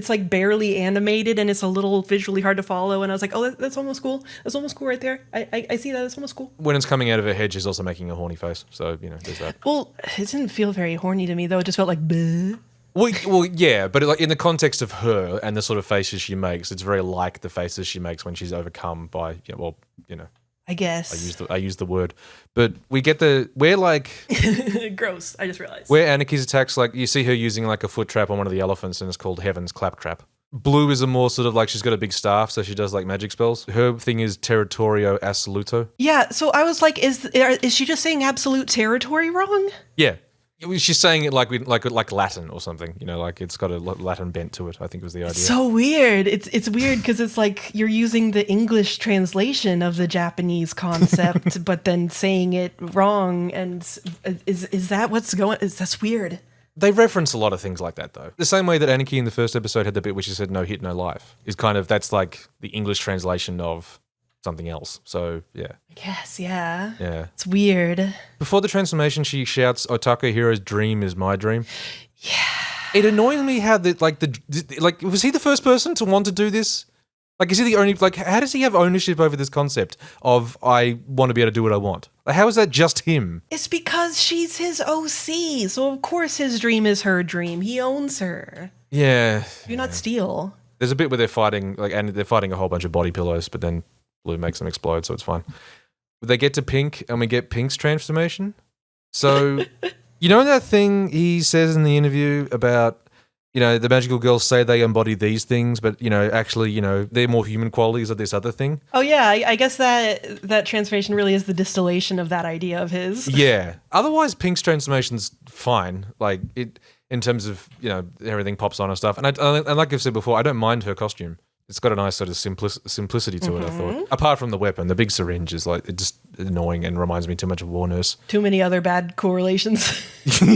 Speaker 2: like, barely animated and it's a little visually hard to follow. And I was like, oh, that's almost cool. That's almost cool right there. I see that. That's almost cool.
Speaker 1: When it's coming out of her head, she's also making a horny face. So, you know, there's that.
Speaker 2: Well, it didn't feel very horny to me, though. It just felt like, bleh.
Speaker 1: Well, yeah, but like in the context of her and the sort of faces she makes, it's very like the faces she makes when she's overcome by,
Speaker 2: I guess.
Speaker 1: I use the word, but we're like
Speaker 2: gross. I just realized
Speaker 1: where Anaki's attacks, like you see her using like a foot trap on one of the elephants, and it's called Heaven's Claptrap. Blue is a more sort of like she's got a big staff, so she does like magic spells. Her thing is Territorio Assoluto.
Speaker 2: Yeah, so I was like, is she just saying absolute territory wrong?
Speaker 1: Yeah. She's saying it like Latin or something, like it's got a Latin bent to it, I think was the idea.
Speaker 2: So weird. It's weird because it's like you're using the English translation of the Japanese concept, but then saying it wrong. And is that what's going? That's weird.
Speaker 1: They reference a lot of things like that, though. The same way that Anarchy in the first episode had the bit where she said "no hit, no life" is kind of that's like the English translation of something else. So yeah.
Speaker 2: I guess, yeah.
Speaker 1: Yeah.
Speaker 2: It's weird.
Speaker 1: Before the transformation, she shouts, "Otaku Hero's dream is my dream."
Speaker 2: Yeah.
Speaker 1: It annoys me how was he the first person to want to do this? Like, is he the only, like, how does he have ownership over this concept of I want to be able to do what I want? Like, how is that just him?
Speaker 2: It's because she's his OC, so of course his dream is her dream. He owns her.
Speaker 1: Yeah.
Speaker 2: Do not steal.
Speaker 1: There's a bit where they're fighting, and they're fighting a whole bunch of body pillows, but then Blue makes them explode, so it's fine. They get to Pink, and we get Pink's transformation. So, you know that thing he says in the interview about, the magical girls say they embody these things, but, actually, they're more human qualities of this other thing?
Speaker 2: Oh, yeah, I guess that transformation really is the distillation of that idea of his.
Speaker 1: Yeah. Otherwise, Pink's transformation's fine. Like, it, in terms of, everything pops on and stuff. And like I've said before, I don't mind her costume. It's got a nice sort of simplicity to it, I thought. Apart from the weapon, the big syringe is like, it's just annoying and reminds me too much of War Nurse.
Speaker 2: Too many other bad correlations.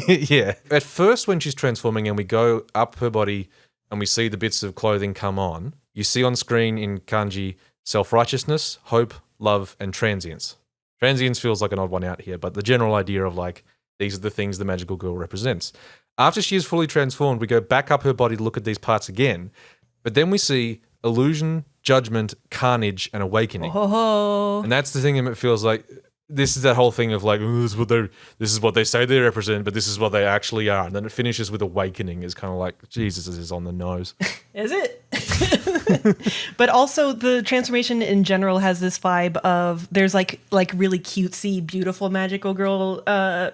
Speaker 1: Yeah. At first, when she's transforming and we go up her body and we see the bits of clothing come on, you see on screen in kanji, self-righteousness, hope, love, and transience. Transience feels like an odd one out here, but the general idea of like, these are the things the magical girl represents. After she is fully transformed, we go back up her body to look at these parts again, but then we see illusion, judgment, carnage, and awakening.
Speaker 2: Oh.
Speaker 1: And that's the thing that it feels like this is that whole thing of like, this is what they say they represent, but this is what they actually are. And then it finishes with awakening is kind of like, Jesus, this is on the nose.
Speaker 2: Is it? But also the transformation in general has this vibe of there's like really cutesy, beautiful magical girl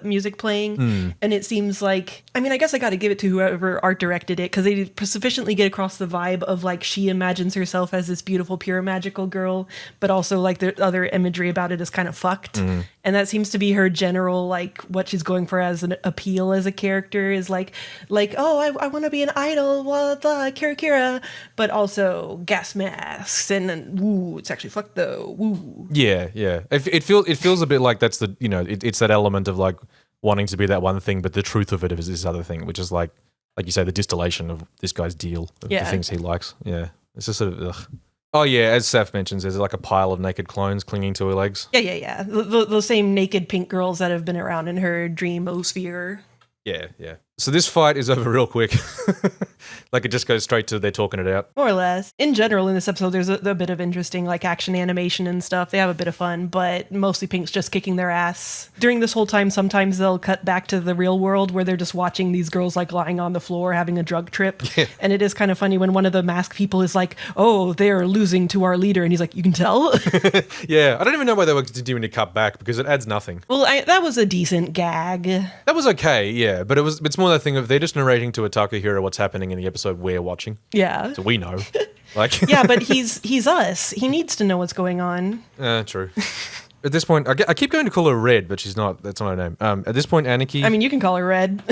Speaker 2: music playing. And it seems like, I mean, I guess I got to give it to whoever art directed it because they sufficiently get across the vibe of like she imagines herself as this beautiful, pure magical girl, but also like the other imagery about it is kind of fucked. And that seems to be her general, like what she's going for as an appeal as a character is like, oh, I want to be an idol, blah, blah, Kira Kira, but also gas masks and woo, it's actually fucked though, woo.
Speaker 1: Yeah. It feels a bit like that's the, it's that element of like wanting to be that one thing, but the truth of it is this other thing, which is like you say, the distillation of this guy's deal of the things he likes. Yeah. It's just sort of, ugh. Oh, yeah, as Saf mentions, there's like a pile of naked clones clinging to her legs.
Speaker 2: Yeah. The same naked pink girls that have been around in her dreamosphere.
Speaker 1: Yeah. So this fight is over real quick. Like it just goes straight to they're talking it out.
Speaker 2: More or less. In general, in this episode, there's a bit of interesting like action animation and stuff. They have a bit of fun, but mostly Pink's just kicking their ass. During this whole time, sometimes they'll cut back to the real world where they're just watching these girls like lying on the floor having a drug trip. Yeah. And it is kind of funny when one of the masked people is like, oh, they're losing to our leader. And he's like, you can tell?
Speaker 1: Yeah, I don't even know why they were doing to cut back because it adds nothing.
Speaker 2: Well, that was a decent gag.
Speaker 1: That was okay, yeah, but it's more that thing of they're just narrating to a Takahiro what's happening in the episode we're watching.
Speaker 2: Yeah.
Speaker 1: So we know. Like
Speaker 2: yeah, but he's us. He needs to know what's going on.
Speaker 1: True. At this point, I keep going to call her Red, but she's not. That's not her name. At this point, Anarchy...
Speaker 2: I mean, you can call her Red.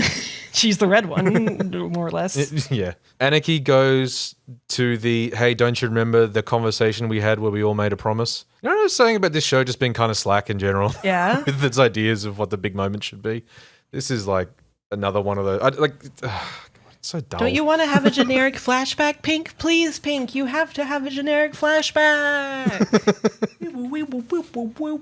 Speaker 2: She's the red one, more or less.
Speaker 1: Yeah. Anarchy goes to the, hey, don't you remember the conversation we had where we all made a promise? You know what I was saying about this show just being kind of slack in general?
Speaker 2: Yeah.
Speaker 1: With its ideas of what the big moment should be. This is like another one of those... It's so dull.
Speaker 2: Don't you want to have a generic flashback, Pink? Please, Pink, you have to have a generic flashback.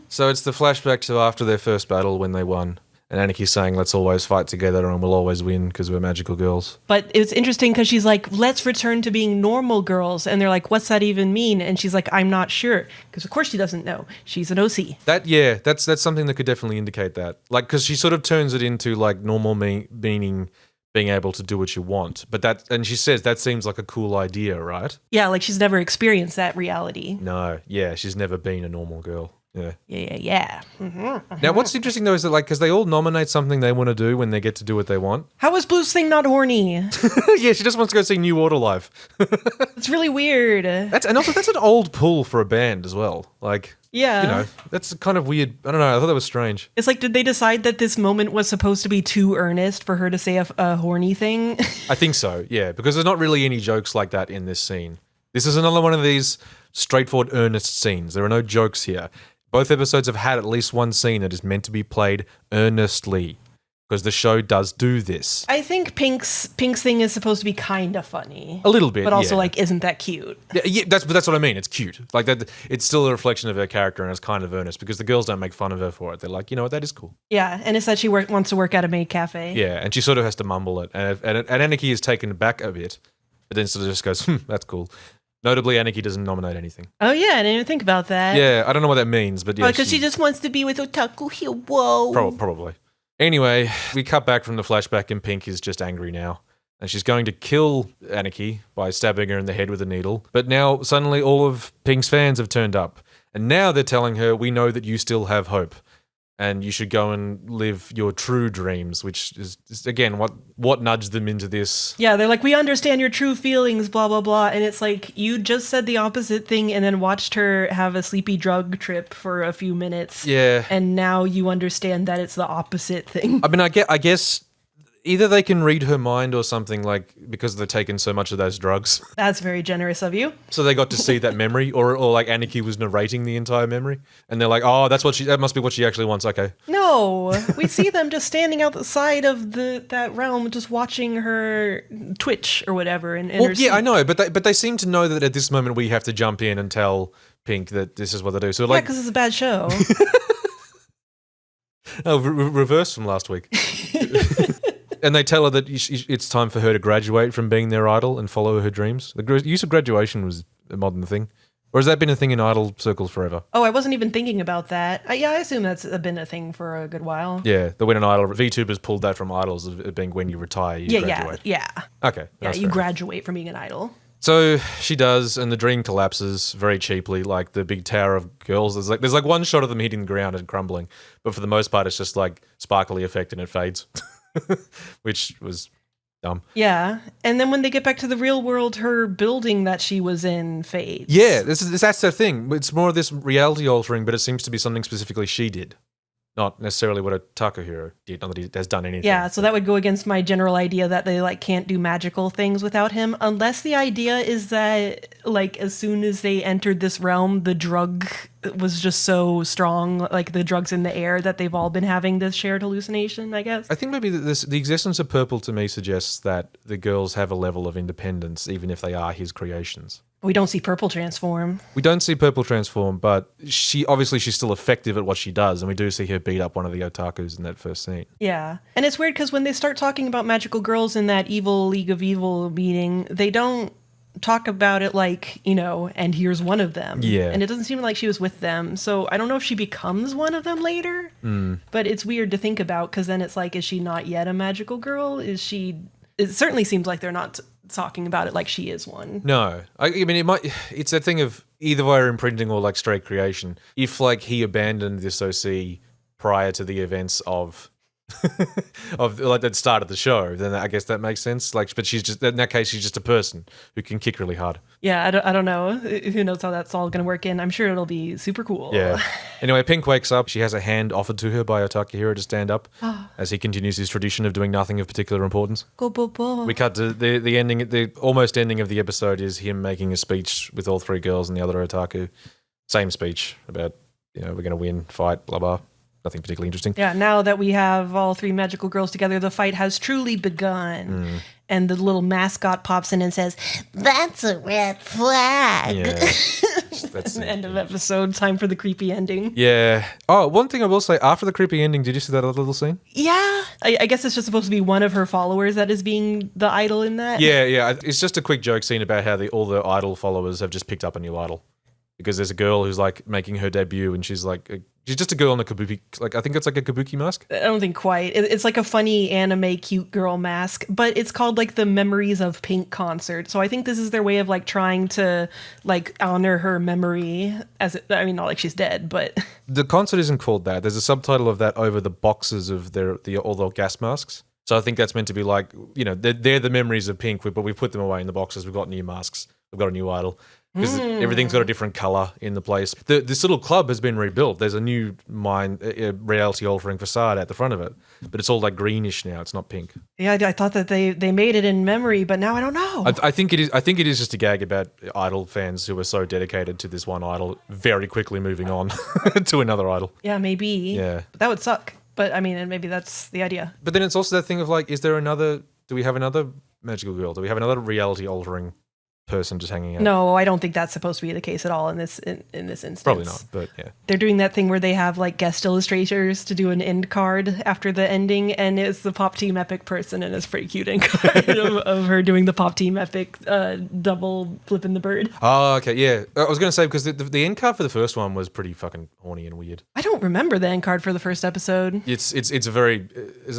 Speaker 1: So it's the flashback to after their first battle when they won. And Anaki's saying, let's always fight together and we'll always win because we're magical girls.
Speaker 2: But it's interesting because she's like, let's return to being normal girls. And they're like, what's that even mean? And she's like, I'm not sure. Because of course she doesn't know. She's an OC.
Speaker 1: That's something that could definitely indicate that. Like, because she sort of turns it into like normal meaning being able to do what you want. And she says that seems like a cool idea, right?
Speaker 2: Yeah, like she's never experienced that reality.
Speaker 1: No, yeah, she's never been a normal girl. Yeah.
Speaker 2: Yeah.
Speaker 1: Now, what's interesting though is that, like, because they all nominate something they want to do when they get to do what they want.
Speaker 2: How is Blue's thing not horny?
Speaker 1: Yeah, she just wants to go see New Order live.
Speaker 2: It's really weird.
Speaker 1: And also that's an old pull for a band as well. Like,
Speaker 2: yeah,
Speaker 1: that's kind of weird. I don't know. I thought that was strange.
Speaker 2: It's like, did they decide that this moment was supposed to be too earnest for her to say a horny thing?
Speaker 1: I think so. Yeah, because there's not really any jokes like that in this scene. This is another one of these straightforward, earnest scenes. There are no jokes here. Both episodes have had at least one scene that is meant to be played earnestly, because the show does do this.
Speaker 2: I think Pink's thing is supposed to be kind of funny.
Speaker 1: A little bit,
Speaker 2: but also like, isn't that cute?
Speaker 1: Yeah, that's what I mean. It's cute. Like that. It's still a reflection of her character, and it's kind of earnest because the girls don't make fun of her for it. They're like, you know what, that is cool.
Speaker 2: Yeah, and it's that she wants to work at a maid cafe.
Speaker 1: Yeah, and she sort of has to mumble it, and Anarchy is taken back a bit, but then sort of just goes, that's cool. Notably, Anarchy doesn't nominate anything.
Speaker 2: Oh yeah, I didn't even think about that.
Speaker 1: Yeah, I don't know what that means, but yeah.
Speaker 2: Because she just wants to be with Otaku Hero.
Speaker 1: Probably. Anyway, we cut back from the flashback and Pink is just angry now. And she's going to kill Anarchy by stabbing her in the head with a needle. But now, suddenly, all of Pink's fans have turned up. And now they're telling her, we know that you still have hope. And you should go and live your true dreams, which is again, what nudged them into this.
Speaker 2: Yeah, they're like, we understand your true feelings, blah, blah, blah. And it's like, you just said the opposite thing and then watched her have a sleepy drug trip for a few minutes.
Speaker 1: Yeah.
Speaker 2: And now you understand that it's the opposite thing.
Speaker 1: I mean, I guess either they can read her mind or something, like, because they've taken so much of those drugs.
Speaker 2: That's very generous of you.
Speaker 1: So they got to see that memory, or like Anarchy was narrating the entire memory, and they're like, oh, that must be what she actually wants. Okay.
Speaker 2: No, we see them just standing outside of that realm, just watching her twitch or whatever.
Speaker 1: Well, yeah, I know, but they seem to know that at this moment we have to jump in and tell Pink that this is what they do. So like,
Speaker 2: because it's a bad show.
Speaker 1: Oh, reverse from last week. And they tell her that it's time for her to graduate from being their idol and follow her dreams. The use of graduation was a modern thing. Or has that been a thing in idol circles forever?
Speaker 2: Oh, I wasn't even thinking about that. Yeah, I assume that's been a thing for a good while.
Speaker 1: Yeah, the when an idol... VTubers pulled that from idols of it being when you retire, you graduate.
Speaker 2: Yeah.
Speaker 1: Okay.
Speaker 2: Yeah, you graduate from being an idol.
Speaker 1: So she does, and the dream collapses very cheaply, like the big tower of girls. There's like one shot of them hitting the ground and crumbling, but for the most part, it's just like sparkly effect and it fades, which was dumb.
Speaker 2: Yeah. And then when they get back to the real world, her building that she was in fades.
Speaker 1: Yeah, that's the thing. It's more of this reality altering, but it seems to be something specifically she did. Not necessarily what a Takahiro did, not that he has done anything.
Speaker 2: Yeah, so that would go against my general idea that they like can't do magical things without him, unless the idea is that like as soon as they entered this realm, the drug was just so strong, like the drugs in the air, that they've all been having this shared hallucination, I guess.
Speaker 1: I think maybe the existence of Purple to me suggests that the girls have a level of independence, even if they are his creations.
Speaker 2: We don't see Purple transform.
Speaker 1: We don't see Purple transform, but she's still effective at what she does, and we do see her beat up one of the otakus in that first scene.
Speaker 2: Yeah. And it's weird because when they start talking about magical girls in that evil League of Evil meeting, they don't talk about it like, and here's one of them.
Speaker 1: Yeah.
Speaker 2: And it doesn't seem like she was with them. So I don't know if she becomes one of them later, but it's weird to think about because then it's like, is she not yet a magical girl? It certainly seems like they're not talking about it like she is one.
Speaker 1: No. I mean, it's that thing of either via imprinting or like straight creation. If like he abandoned this OC prior to the events of like that start of the show, then I guess that makes sense. Like, but she's just in that case, she's just a person who can kick really hard.
Speaker 2: Yeah, I don't know. Who knows how that's all going to work in? I'm sure it'll be super cool.
Speaker 1: Yeah. Anyway, Pink wakes up. She has a hand offered to her by Takahiro to stand up as he continues his tradition of doing nothing of particular importance.
Speaker 2: Go, bo, bo.
Speaker 1: We cut to the ending. The almost ending of the episode is him making a speech with all three girls and the other otaku. Same speech about we're going to win, fight, blah blah. Nothing particularly interesting.
Speaker 2: Yeah, now that we have all three magical girls together, the fight has truly begun. And the little mascot pops in and says, "That's a red flag."
Speaker 1: Yeah. That's
Speaker 2: the end of episode. Time for the creepy ending.
Speaker 1: Yeah. Oh, one thing I will say, after the creepy ending, did you see that other little scene?
Speaker 2: Yeah. I guess it's just supposed to be one of her followers that is being the idol in that.
Speaker 1: Yeah. It's just a quick joke scene about how all the idol followers have just picked up a new idol. Because there's a girl who's like making her debut and she's like, she's just a girl in a kabuki, like I think it's like a kabuki mask.
Speaker 2: I don't think quite. It's like a funny anime cute girl mask, but it's called like the Memories of Pink concert. So I think this is their way of like trying to like honor her memory not like she's dead, but.
Speaker 1: The concert isn't called that. There's a subtitle of that over the boxes of all the gas masks. So I think that's meant to be like, they're the memories of Pink, but we've put them away in the boxes. We've got new masks. We've got a new idol. Because everything's got a different color in the place. This little club has been rebuilt. There's a new reality-altering facade at the front of it, but it's all like greenish now. It's not pink.
Speaker 2: Yeah, I thought that they made it in memory, but now I don't know.
Speaker 1: I think it is. I think it is just a gag about idol fans who are so dedicated to this one idol, very quickly moving on to another idol.
Speaker 2: Yeah, maybe.
Speaker 1: Yeah,
Speaker 2: but that would suck. But I mean, and maybe that's the idea.
Speaker 1: But then it's also that thing of like, do we have another magical girl? Do we have another reality-altering person just hanging out?
Speaker 2: No, I don't think that's supposed to be the case at all in this instance.
Speaker 1: Probably not, but yeah.
Speaker 2: They're doing that thing where they have like guest illustrators to do an end card after the ending, and it's the Pop Team Epic person, and it's pretty cute end card of her doing the Pop Team Epic double flipping the bird.
Speaker 1: Oh, okay, yeah. I was going to say, because the end card for the first one was pretty fucking horny and weird.
Speaker 2: I don't remember the end card for the first episode.
Speaker 1: It's another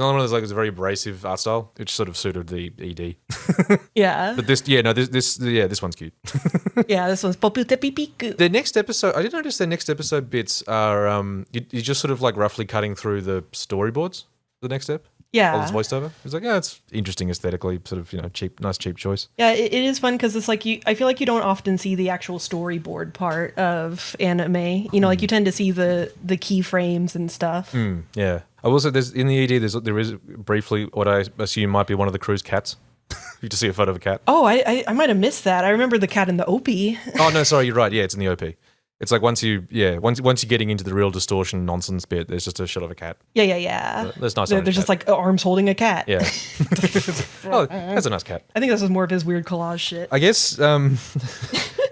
Speaker 1: one of those, like, it's a very abrasive art style, which sort of suited the ED.
Speaker 2: Yeah.
Speaker 1: But this one's cute.
Speaker 2: Yeah, this one's Popu Te Pipiku.
Speaker 1: The next episode, I did notice the next episode bits are you're just sort of like roughly cutting through the storyboards. The next step,
Speaker 2: Yeah.
Speaker 1: all this voiceover. It's like, it's interesting aesthetically, sort of cheap choice.
Speaker 2: Yeah, it is fun because it's like I feel like you don't often see the actual storyboard part of anime. Like you tend to see the keyframes and stuff.
Speaker 1: Yeah, I will say in the ED there is briefly what I assume might be one of the crew's cats. You just see a photo of a cat.
Speaker 2: Oh, I might have missed that. I remember the cat in the OP.
Speaker 1: Oh no, sorry, you're right. Yeah, it's in the OP. It's like once you're getting into the real distortion nonsense bit, there's just a shot of a cat.
Speaker 2: Yeah.
Speaker 1: That's nice.
Speaker 2: There's just like arms holding a cat.
Speaker 1: Yeah. Oh, that's a nice cat.
Speaker 2: I think this is more of his weird collage shit.
Speaker 1: I guess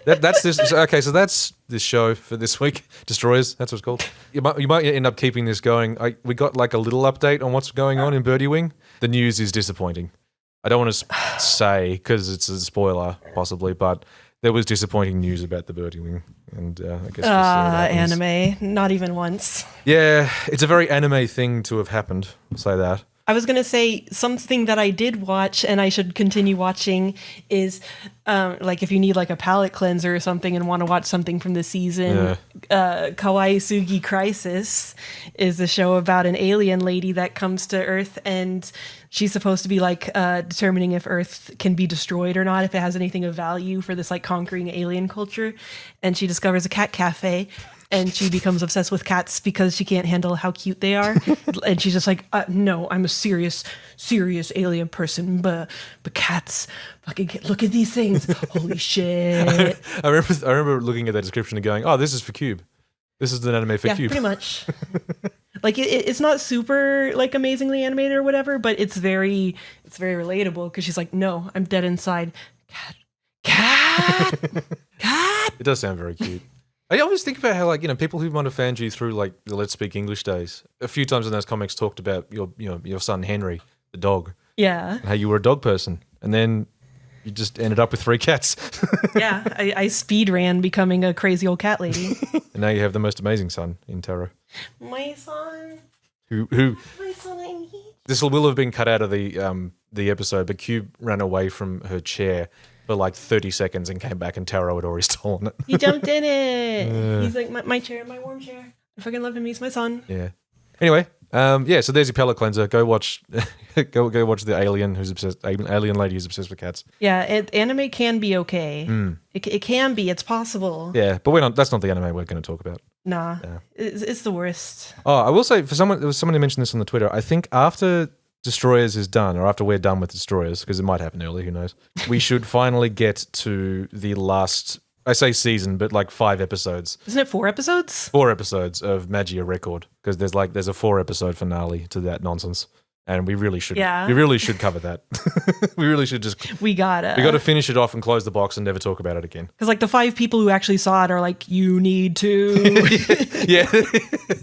Speaker 1: that's this. Okay, so that's this show for this week. Destroyers. That's what it's called. You might end up keeping this going. We got like a little update on what's going on in Birdie Wing. The news is disappointing. I don't want to say because it's a spoiler, possibly, but there was disappointing news about the Birdie Wing, and I guess
Speaker 2: anime, not even once.
Speaker 1: Yeah, it's a very anime thing to have happened. I'll say that.
Speaker 2: I was gonna say something that I did watch and I should continue watching is like if you need like a palate cleanser or something and want to watch something from the season, Kawaii Sugi Crisis is a show about an alien lady that comes to Earth and she's supposed to be like determining if Earth can be destroyed or not, if it has anything of value for this like conquering alien culture. And she discovers a cat cafe. And she becomes obsessed with cats because she can't handle how cute they are. And she's just like, no, I'm a serious alien person. But cats, fucking look at these things. Holy shit.
Speaker 1: I remember looking at that description and going, oh, this is for Cube. This is an anime for Cube.
Speaker 2: Pretty much. Like it's not super like amazingly animated or whatever, but it's very relatable because she's like, no, I'm dead inside. Cat.
Speaker 1: It does sound very cute. I always think about how, like, you know, people who might have found you through like the Let's Speak English days. A few times in those comics talked about your son Henry, the dog.
Speaker 2: Yeah.
Speaker 1: How you were a dog person, and then you just ended up with 3 cats.
Speaker 2: Yeah, I speed ran becoming a crazy old cat lady.
Speaker 1: And now you have the most amazing son in Taro.
Speaker 2: My son.
Speaker 1: Who?
Speaker 2: My son, I need.
Speaker 1: This will have been cut out of the episode, but Cube ran away from her chair for like 30 seconds and came back and Taro had already stolen it.
Speaker 2: He jumped in it. He's like, my chair, my warm chair. I fucking love him. He's my son.
Speaker 1: Yeah. Anyway, so there's your palate cleanser. Go watch go watch the alien alien lady who's obsessed with cats.
Speaker 2: Yeah, anime can be okay. It can be. It's possible.
Speaker 1: Yeah, but that's not the anime we're going to talk about.
Speaker 2: Nah. It's the worst.
Speaker 1: Oh, I will say, there was someone who mentioned this on the Twitter. I think after Destroyers is done, or after we're done with Destroyers, because it might happen early, who knows, we should finally get to the last, I say season, but like 5 episodes.
Speaker 2: Isn't it 4 episodes?
Speaker 1: 4 episodes of Magia Record, because there's a 4 episode finale to that nonsense. And we really should cover that. We really should
Speaker 2: we gotta
Speaker 1: finish it off and close the box and never talk about it again.
Speaker 2: Because like the 5 people who actually saw it are like, you need to.
Speaker 1: Yeah.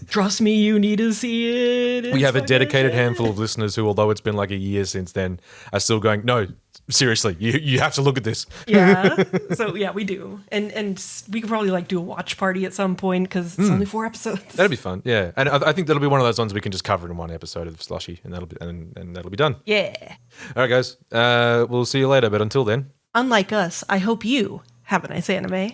Speaker 2: Trust me, you need to see it.
Speaker 1: We have a dedicated handful of listeners who, although it's been like a year since then, are still going, no, seriously, you have to look at this.
Speaker 2: Yeah. So yeah, we do. And we could probably like do a watch party at some point because it's only 4 episodes.
Speaker 1: That'd be fun. Yeah. And I think that'll be one of those ones we can just cover in one episode of Slushy and that'll be done.
Speaker 2: Yeah.
Speaker 1: All right, guys. We'll see you later. But until then.
Speaker 2: Unlike us, I hope you have a nice anime.